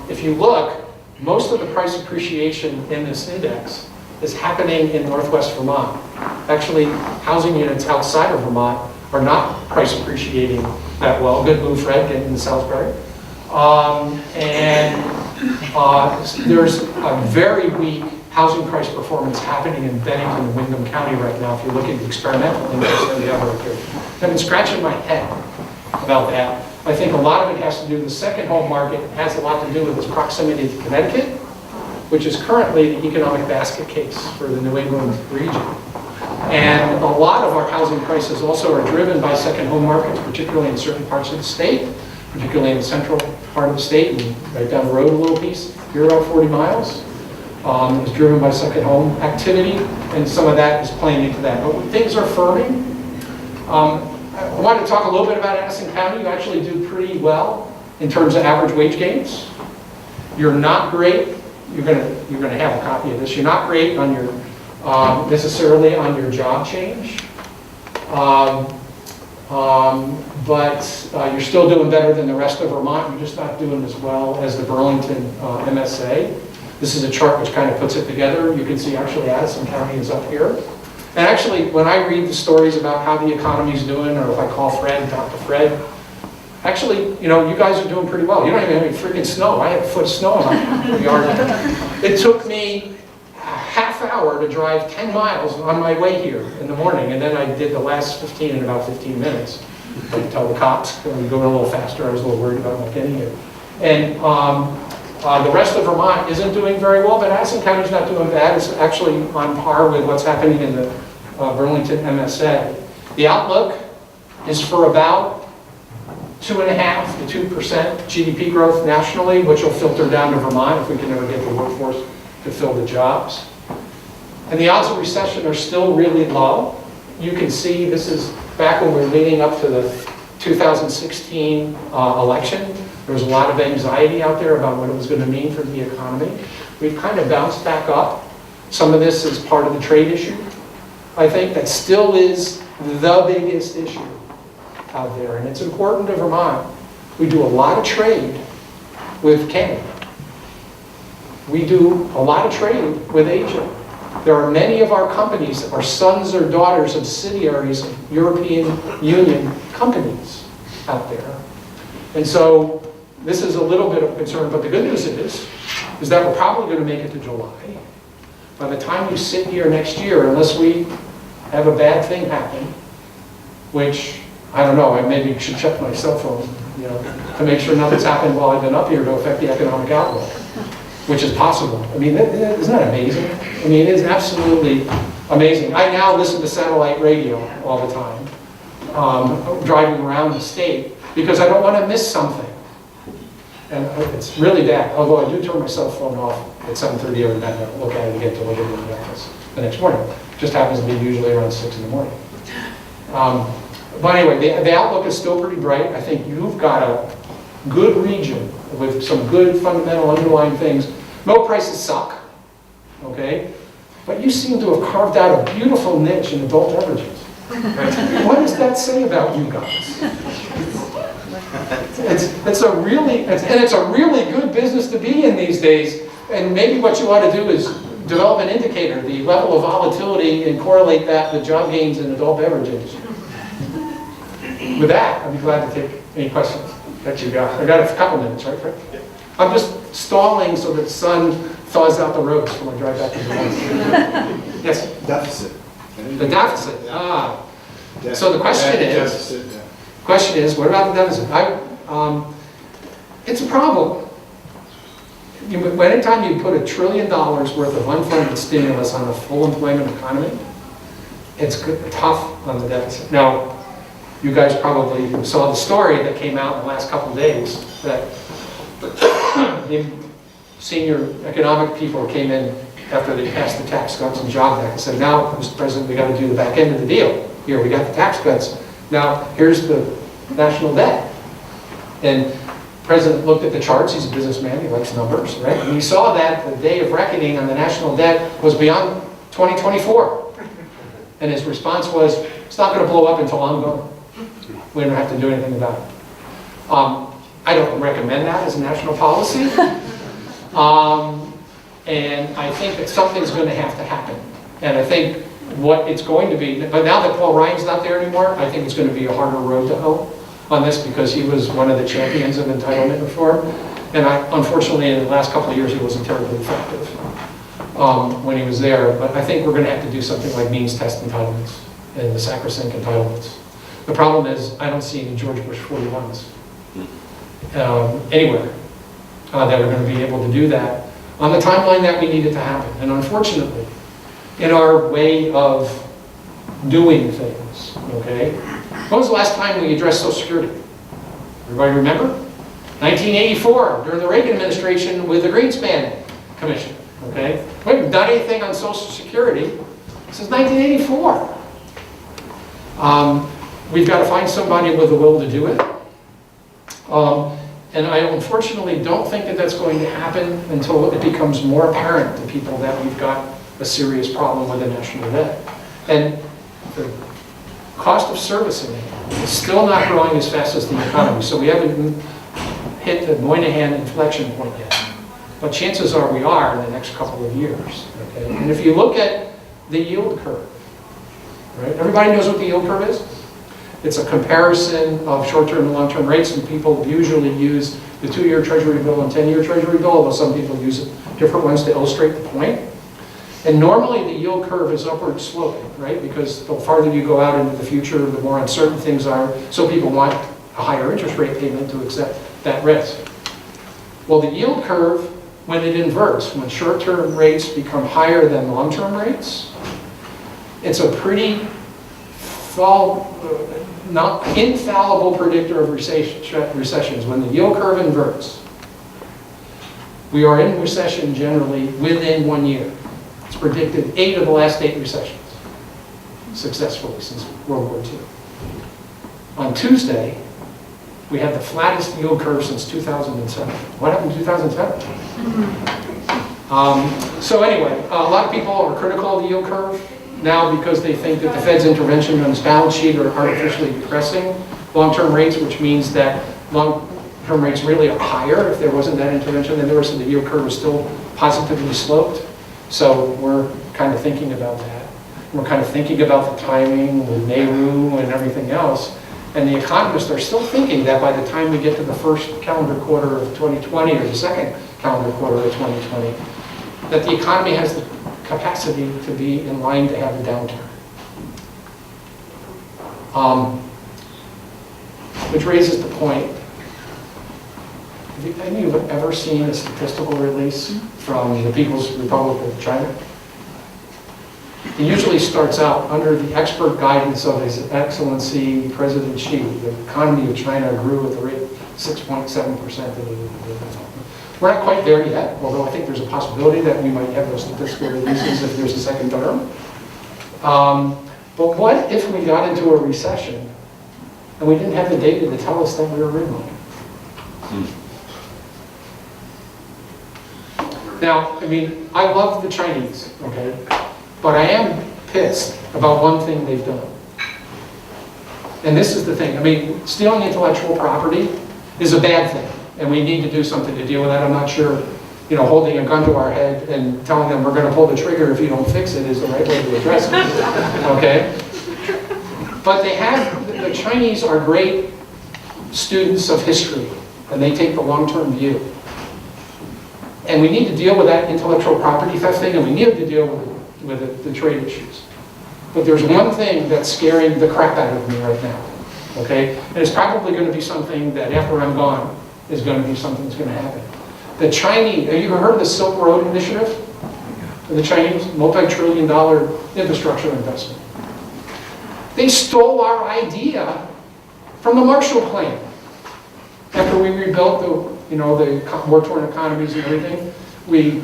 if you look, most of the price appreciation in this index is happening in Northwest Vermont. Actually, housing units outside of Vermont are not price appreciating that well. Good move, Fred, getting into Salisbury. There's a very weak housing price performance happening in Bennington and Windham County right now. If you look at the experimental index that we have right here, I've been scratching my head about that. I think a lot of it has to do with the second home market. It has a lot to do with its proximity to Connecticut, which is currently the economic basket case for the New England region. And a lot of our housing prices also are driven by second home markets, particularly in certain parts of the state, particularly in the central part of the state, and right down the road a little piece, here about 40 miles. It's driven by second home activity, and some of that is playing into that. But when things are firming, I wanted to talk a little bit about Addison County. You actually do pretty well in terms of average wage gains. You're not great. You're gonna have a copy of this. You're not great on your necessarily on your job change, but you're still doing better than the rest of Vermont. You're just not doing as well as the Burlington MSA. This is a chart which kind of puts it together. You can see actually Addison County is up here. And actually, when I read the stories about how the economy's doing, or if I call Fred, talk to Fred, actually, you know, you guys are doing pretty well. You don't even have any freaking snow. I have a foot of snow in my yard. It took me a half hour to drive 10 miles on my way here in the morning, and then I did the last 15 in about 15 minutes. I tell the cops, I'm going a little faster. I was a little worried about not getting here. And the rest of Vermont isn't doing very well, but Addison County's not doing bad. It's actually on par with what's happening in the Burlington MSA. The outlook is for about 2.5% to 2% GDP growth nationally, which will filter down to Vermont if we can ever get the workforce to fill the jobs. And the odds of recession are still really low. You can see this is back when we were leading up to the 2016 election. There was a lot of anxiety out there about what it was going to mean for the economy. We've kind of bounced back up. Some of this is part of the trade issue. I think that still is the biggest issue out there, and it's important to Vermont. We do a lot of trade with Canada. We do a lot of trade with Asia. There are many of our companies that are sons or daughters of subsidiaries of European Union companies out there. And so this is a little bit of concern, but the good news is that we're probably going to make it to July. By the time you sit here next year, unless we have a bad thing happen, which, I don't know, I maybe should check my cell phone, you know, to make sure nothing's happened while I've been up here to affect the economic outlook, which is possible. I mean, isn't that amazing? I mean, it is absolutely amazing. I now listen to satellite radio all the time, driving around the state, because I don't want to miss something. And it's really bad, although I do turn my cell phone off at 7:30 every night. I look at it again to look at it in the office the next morning. It just happens to be usually around 6 in the morning. But anyway, the outlook is still pretty bright. I think you've got a good region with some good fundamental underlying things. Milk prices suck, okay? But you seem to have carved out a beautiful niche in adult beverages. What does that say about you guys? It's a really good business to be in these days. And maybe what you ought to do is develop an indicator, the level of volatility, and correlate that with job gains in adult beverages. With that, I'd be glad to take any questions that you got. I got a couple minutes, right, Fred? Yeah. I'm just stalling so that the sun thaws out the roads when I drive back to Vermont. Yes? Deficit. The deficit. Ah. So the question is, what about the deficit? It's a problem. Anytime you put $1 trillion worth of unfunded stimulus on a full employment economy, it's tough on the deficit. Now, you guys probably saw the story that came out in the last couple of days that the senior economic people came in after they passed the Tax Cuts and Jobs Act and said, now, Mr. President, we got to do the back end of the deal. Here, we got the tax cuts. Now, here's the national debt. And the President looked at the charts. He's a businessman. He likes numbers, right? And he saw that the day of reckoning on the national debt was beyond 2024. And his response was, it's not going to blow up until I'm gone. We don't have to do anything about it. I don't recommend that as a national policy. And I think that something's going to have to happen. And I think what it's going to be, but now that Paul Ryan's not there anymore, I think it's going to be a harder road to hoe on this because he was one of the champions of entitlement reform. And unfortunately, in the last couple of years, he wasn't terribly effective when he was there. But I think we're going to have to do something like means test entitlements and the sacrosanct entitlements. The problem is, I don't see any George Bush 41s anywhere that are going to be able to do that on the timeline that we need it to happen. And unfortunately, in our way of doing things, okay? When was the last time we addressed Social Security? Everybody remember? 1984, during the Reagan administration with the Greenspan Commission, okay? We haven't done anything on Social Security since 1984. We've got to find somebody with the will to do it. And I unfortunately don't think that that's going to happen until it becomes more apparent to people that we've got a serious problem with the national debt. And the cost of servicing it is still not growing as fast as the economy, so we haven't hit the Moynihan inflection point yet. But chances are we are in the next couple of years. Okay? And if you look at the yield curve, right? Everybody knows what the yield curve is? It's a comparison of short-term and long-term rates, and people usually use the 2-year Treasury bill and 10-year Treasury bill, although some people use different ones to illustrate the point. And normally the yield curve is upward sloping, right? Because the farther you go out into the future, the more uncertain things are, so people want a higher interest rate payment to accept that risk. Well, the yield curve, when it inverts, when short-term rates become higher than long-term rates, it's a pretty not infallible predictor of recessions. When the yield curve inverts, we are in recession generally within 1 year. It's predicted 8 of the last 8 recessions successfully since World War II. On Tuesday, we had the flattest yield curve since 2007. What happened in 2007? So anyway, a lot of people are critical of the yield curve now because they think that the Fed's intervention on its balance sheet are artificially depressing long-term rates, which means that long-term rates really are higher if there wasn't that intervention, and the rest of the yield curve is still positively sloped. So we're kind of thinking about that. We're kind of thinking about the timing with Nehru and everything else. And the economists are still thinking that by the time we get to the first calendar quarter of 2020 or the second calendar quarter of 2020, that the economy has the capacity to be in line to have a downturn. Which raises the point, have any of you ever seen a statistical release from the People's Republic of China? It usually starts out under the expert guidance of His Excellency President Xi. The economy of China grew at the rate of 6.7%. We're not quite there yet, although I think there's a possibility that we might have those statistical releases if there's a second term. But what if we got into a recession and we didn't have the data to tell us that we were in one? Now, I mean, I love the Chinese, okay? But I am pissed about one thing they've done. And this is the thing. I mean, stealing intellectual property is a bad thing, and we need to do something to deal with that. I'm not sure, you know, holding a gun to our head and telling them we're going to pull the trigger if you don't fix it is the right way to address it, okay? But they have, the Chinese are great students of history, and they take the long-term view. And we need to deal with that intellectual property theft thing, and we need to deal with the trade issues. But there's one thing that's scaring the crap out of me right now, okay? And it's probably going to be something that after I'm gone is going to be something that's going to happen. The Chinese, have you ever heard of the Silk Road Initiative? The Chinese multi-trillion-dollar infrastructure investment. They stole our idea from the Marshall Plan. After we rebuilt the, you know, the war-torn economies and everything, we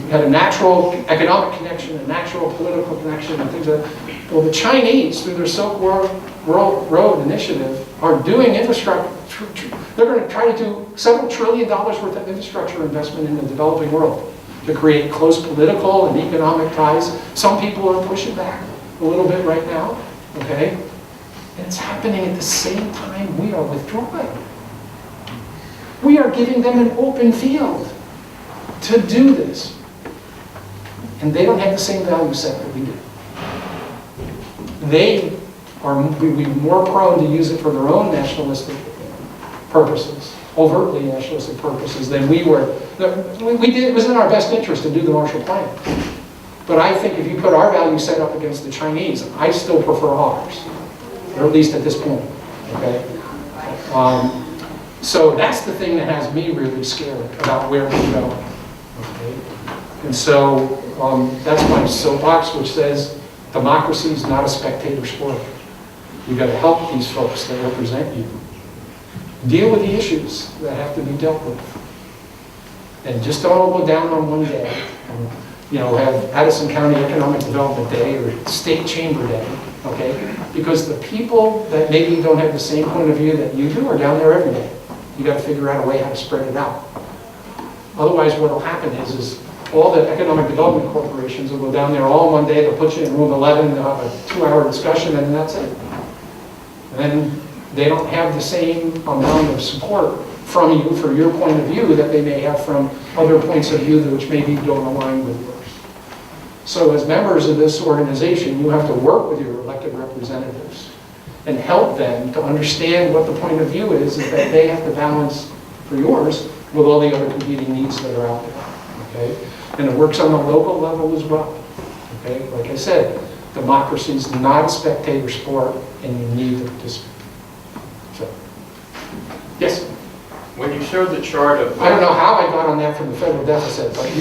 had a natural economic connection, a natural political connection, and things like that. Well, the Chinese, through their Silk Road Initiative, are doing infrastructure. They're going to try to do several $1 trillion worth of infrastructure investment in the developing world to create close political and economic ties. Some people are pushing back a little bit right now, okay? And it's happening at the same time we are withdrawing. We are giving them an open field to do this. And they don't have the same value set that we do. They are more prone to use it for their own nationalistic purposes, overtly nationalistic purposes, than we were. It was in our best interest to do the Marshall Plan. But I think if you put our value set up against the Chinese, I still prefer ours, or at least at this point, okay? So that's the thing that has me really scared about where we're going. Okay? And so that's my soapbox, which says democracy is not a spectator sport. You've got to help these folks that represent you deal with the issues that have to be dealt with. And just don't all go down on one day. And, you know, have Addison County Economic Development Day or State Chamber Day, okay? Because the people that maybe don't have the same point of view that you do are down there every day. You got to figure out a way how to spread it out. Otherwise, what will happen is all the economic development corporations will go down there all one day, they'll put you in room 11, they'll have a 2-hour discussion, and that's it. And then they don't have the same amount of support from you for your point of view that they may have from other points of view which maybe don't align with yours. So as members of this organization, you have to work with your elected representatives and help them to understand what the point of view is that they have to balance for yours with all the other competing needs that are out there, okay? And it works on the local level as well, okay? Like I said, democracy is not a spectator sport, and you need to participate. So, yes? When you showed the chart of... I don't know how I got on that from the federal deficit, but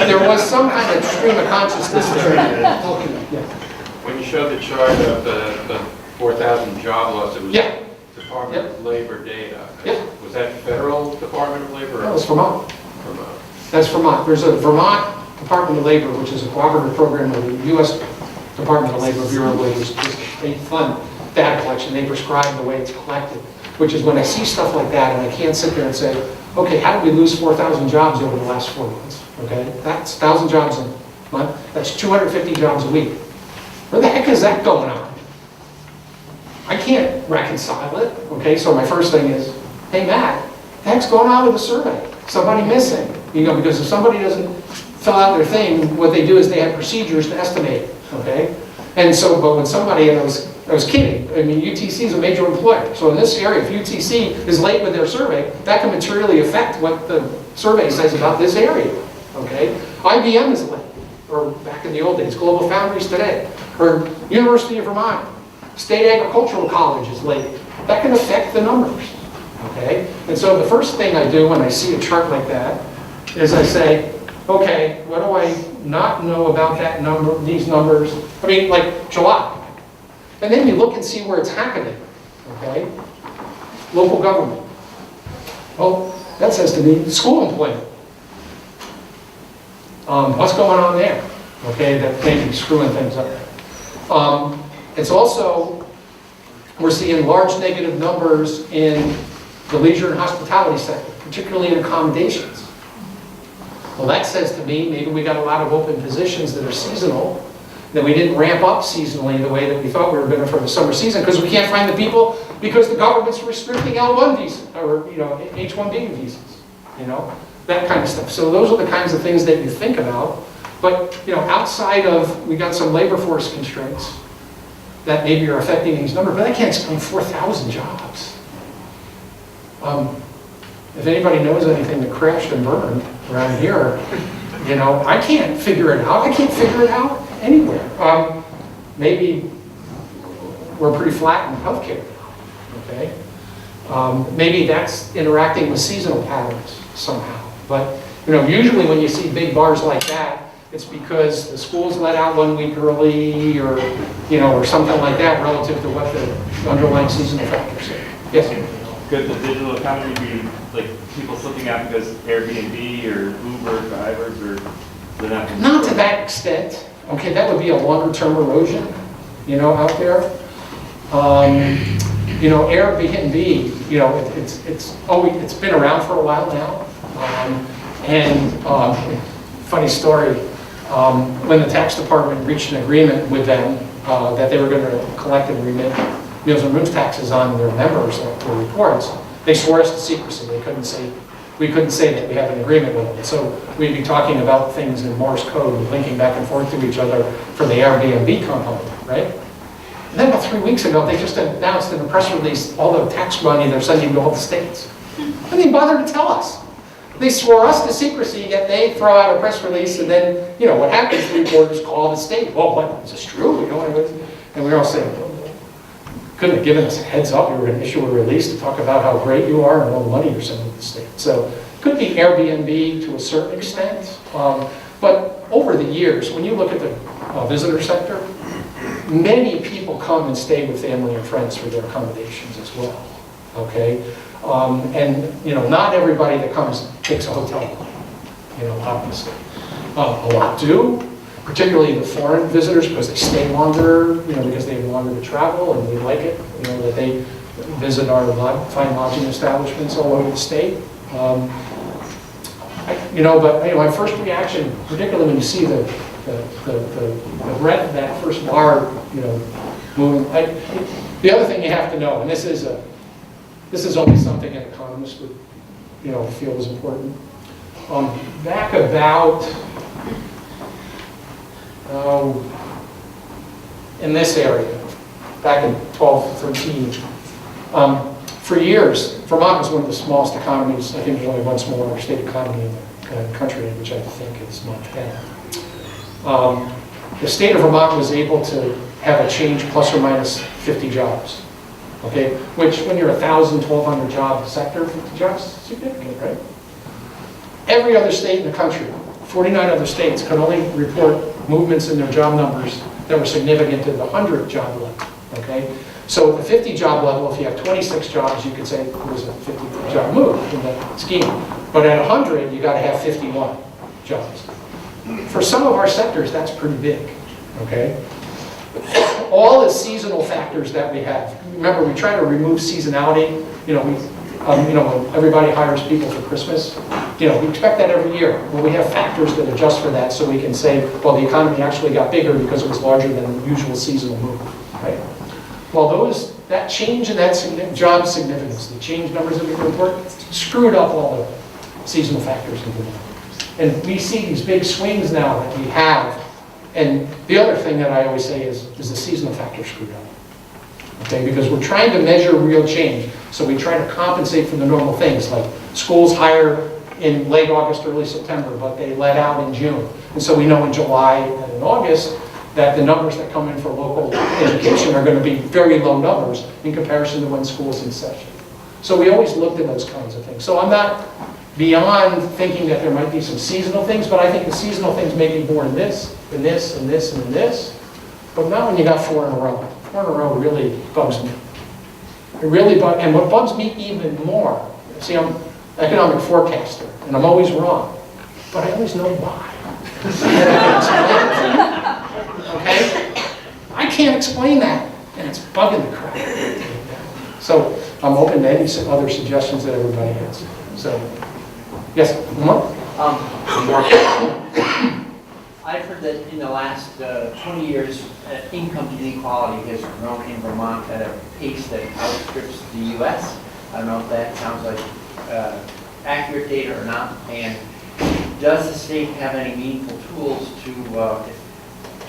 there was some kind of stream of consciousness there. Yeah. When you showed the chart of the 4,000 job loss, it was Department of Labor data. Was that Federal Department of Labor? That was Vermont. Vermont. That's Vermont. There's a Vermont Department of Labor, which is a cooperative program with the U.S. Department of Labor, Bureau of Labor. It's a fun data collection. They prescribe the way it's collected, which is when I see stuff like that and I can't sit there and say, okay, how did we lose 4,000 jobs over the last 4 months? Okay, that's 1,000 jobs a month. That's 250 jobs a week. Where the heck is that going on? I can't reconcile it. Okay, so my first thing is, hey Matt, what the heck's going on with the survey? Somebody missing? You know, because if somebody doesn't fill out their thing, what they do is they have procedures to estimate. Okay, and so, but when somebody, and I was kidding. I mean, UTC is a major employer. So in this area, if UTC is late with their survey, that can materially affect what the survey says about this area. Okay? IBM is late. Or back in the old days, Global Foundries today. Or University of Vermont. State Agricultural College is late. That can affect the numbers, okay? And so the first thing I do when I see a chart like that is I say, okay, what do I not know about that number, these numbers? I mean, like July. And then you look and see where it's happening, okay? Local government. Well, that says to me, school employment. What's going on there? Okay, that may be screwing things up. It's also, we're seeing large negative numbers in the leisure and hospitality sector, particularly in accommodations. Well, that says to me, maybe we got a lot of open positions that are seasonal, that we didn't ramp up seasonally the way that we thought we were going to for the summer season, because we can't find the people because the government's restricting L1 visas, or H1B visas, that kind of stuff. So those are the kinds of things that you think about. But outside of, we got some labor force constraints that maybe are affecting these numbers, but that can't explain 4,000 jobs. If anybody knows anything that crashed and burned around here, I can't figure it out. I can't figure it out anywhere. Maybe we're pretty flat in healthcare, okay? Maybe that's interacting with seasonal patterns somehow. But usually when you see big bars like that, it's because the schools let out 1 week early, or or something like that, relative to what the underlying seasonal factors are. Yes. Could the digital economy be like people slipping out because Airbnb or Uber drivers, or they're not to that extent. Okay, that would be a longer term erosion, out there. Airbnb, it's been around for a while now. Funny story, when the tax department reached an agreement with them that they were going to collect and remit meals and rooms taxes on their members for reports, they swore us to secrecy. We couldn't say that we have an agreement with them. So we'd be talking about things in Morse code, linking back and forth to each other for the Airbnb component, right? And then about 3 weeks ago, they just announced in a press release all the tax money they're sending to all the states. They didn't bother to tell us. They swore us to secrecy, yet they throw out a press release, and then, what happens, the reporters call the state. Well, what, is this true? And we were all saying, couldn't have given us a heads up. We were going to issue a release to talk about how great you are and all the money you're sending to the state. So it could be Airbnb to a certain extent. But over the years, when you look at the visitor sector, many people come and stay with family and friends for their accommodations as well. Okay? Not everybody that comes takes a hotel room, obviously. A lot do. Particularly the foreign visitors, because they stay longer, because they have longer to travel, and we like it, that they visit our fine lodging establishments all over the state. But my first reaction, particularly when you see the breadth of that first bar, moving. The other thing you have to know, and this is always something an economist would, feel is important. Back about. In this area, back in 12, 13. For years, Vermont was one of the smallest economies. I think there's only one smaller state economy in the country, which I think is Montana. The state of Vermont was able to have a change plus or minus 50 jobs. Okay, which when you're 1,000, 1,200 job sector, 50 jobs is significant, right? Every other state in the country, 49 other states, could only report movements in their job numbers that were significant to the 100 job level, okay? So at the 50 job level, if you have 26 jobs, you could say it was a 50 job move in the scheme. But at 100, you got to have 51 jobs. For some of our sectors, that's pretty big, okay? All the seasonal factors that we have. Remember, we try to remove seasonality. When everybody hires people for Christmas, we expect that every year. Well, we have factors that adjust for that, so we can say, well, the economy actually got bigger because it was larger than the usual seasonal move, right? Well, that change in that job significance, the change numbers that we report, screwed up all the seasonal factors in the numbers. And we see these big swings now that we have. And the other thing that I always say is the seasonal factor screwed up. Okay, because we're trying to measure real change. So we try to compensate for the normal things, like schools hire in late August, early September, but they let out in June. And so we know in July and in August, that the numbers that come in for local education are going to be very low numbers in comparison to when school's in session. So we always looked at those kinds of things. So I'm not beyond thinking that there might be some seasonal things, but I think the seasonal things may be more in this, and this, and this, and this. But not when you got 4 in a row. 4 in a row really bugs me. It really bugs, and what bugs me even more, see, I'm an economic forecaster, and I'm always wrong, but I always know why. Okay? I can't explain that, and it's bugging the crap. So I'm open to any other suggestions that everybody has. So, yes, more? I've heard that in the last 20 years, income inequality has grown in Vermont at a pace that outstrips the U.S. I don't know if that sounds like accurate data or not. And does the state have any meaningful tools to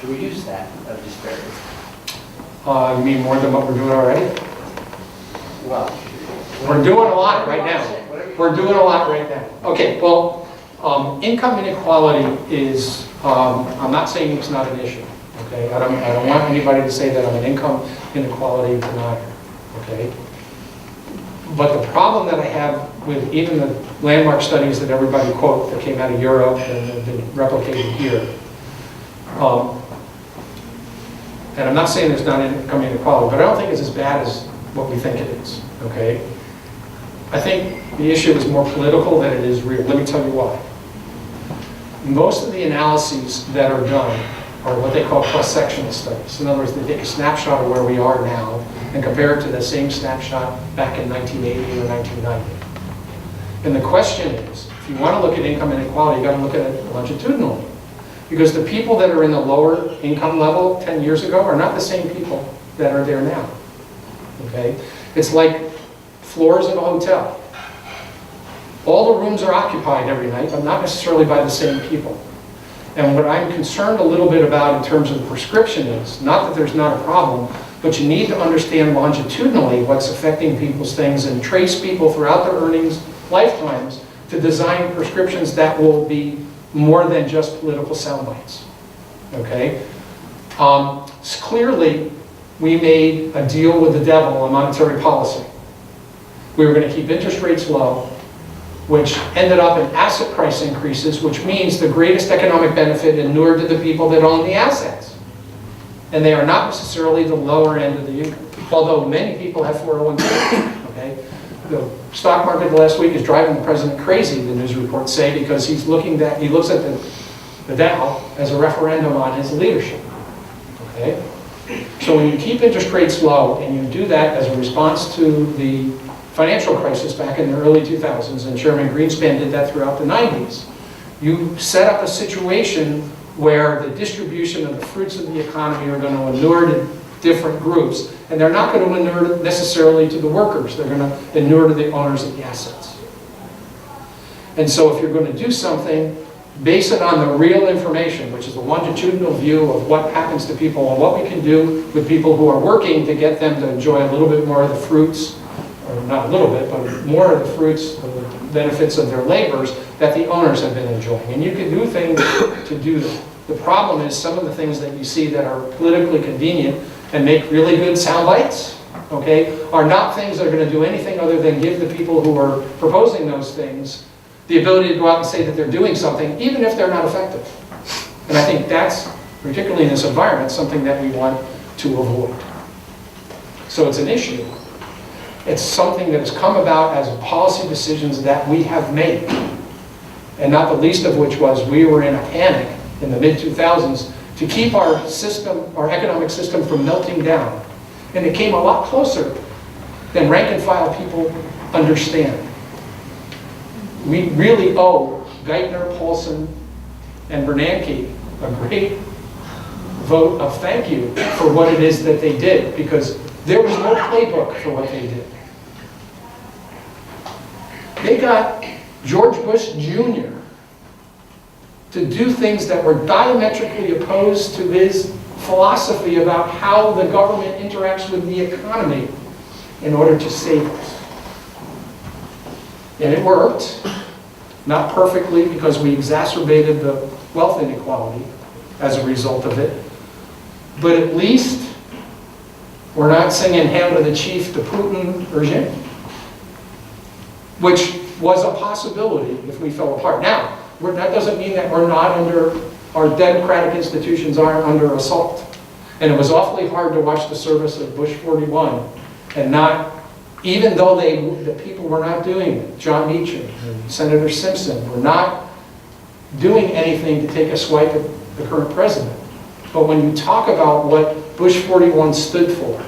reduce that disparity? You mean more than what we're doing already? Well, We're doing a lot right now. We're doing a lot right now. Okay, well, income inequality is, I'm not saying it's not an issue, okay? I don't want anybody to say that I'm an income inequality denier, okay? But the problem that I have with even the landmark studies that everybody quote that came out of Europe and have been replicated here, and I'm not saying there's not income inequality, but I don't think it's as bad as what we think it is, okay? I think the issue is more political than it is real. Let me tell you why. Most of the analyses that are done are what they call cross-sectional studies. In other words, they take a snapshot of where we are now and compare it to the same snapshot back in 1980 or 1990. And the question is, if you want to look at income inequality, you've got to look at it longitudinally. Because the people that are in the lower income level 10 years ago are not the same people that are there now. Okay? It's like floors in a hotel. All the rooms are occupied every night, but not necessarily by the same people. And what I'm concerned a little bit about in terms of prescription is, not that there's not a problem, but you need to understand longitudinally what's affecting people's things and trace people throughout their earnings lifetimes to design prescriptions that will be more than just political sound bites. Okay? Clearly, we made a deal with the devil on monetary policy. We were going to keep interest rates low, which ended up in asset price increases, which means the greatest economic benefit inured to the people that own the assets. And they are not necessarily the lower end of the income, although many people have 401k. Okay? The stock market last week is driving the president crazy, the news reports say, because he looks at the Dow as a referendum on his leadership. Okay? So when you keep interest rates low, and you do that as a response to the financial crisis back in the early 2000s, and Chairman Greenspan did that throughout the 90s, you set up a situation where the distribution of the fruits of the economy are going to inure to different groups, and they're not going to inure necessarily to the workers. They're going to inure to the owners of the assets. And so if you're going to do something, base it on the real information, which is a longitudinal view of what happens to people and what we can do with people who are working to get them to enjoy a little bit more of the fruits, or not a little bit, but more of the fruits of the benefits of their labors that the owners have been enjoying. And you can do things to do that. The problem is some of the things that you see that are politically convenient and make really good sound bites, okay, are not things that are going to do anything other than give the people who are proposing those things the ability to go out and say that they're doing something, even if they're not effective. And I think that's, particularly in this environment, something that we want to avoid. So it's an issue. It's something that has come about as policy decisions that we have made. And not the least of which was we were in a panic in the mid-2000s to keep our system, our economic system, from melting down. And it came a lot closer than rank and file people understand. We really owe Geithner, Paulson, and Bernanke a great vote of thank you for what it is that they did, because there was no playbook for what they did. They got George Bush Jr. to do things that were diametrically opposed to his philosophy about how the government interacts with the economy in order to save us. And it worked, not perfectly because we exacerbated the wealth inequality as a result of it, but at least we're not singing Hail to the Chief to Putin or Xi, which was a possibility if we fell apart. Now, that doesn't mean that we're not under, our democratic institutions aren't under assault. And it was awfully hard to watch the service of Bush 41 and not, even though the people were not doing it, John Meacham and Senator Simpson were not doing anything to take a swipe at the current president. But when you talk about what Bush 41 stood for,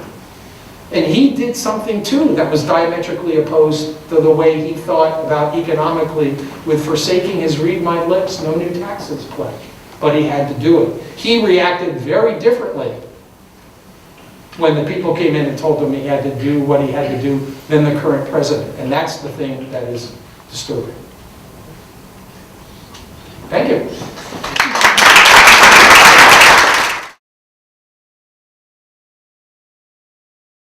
and he did something too that was diametrically opposed to the way he thought about economically with forsaking his read my lips, no new taxes pledge. But he had to do it. He reacted very differently when the people came in and told him he had to do what he had to do than the current president. And that's the thing that is disturbing.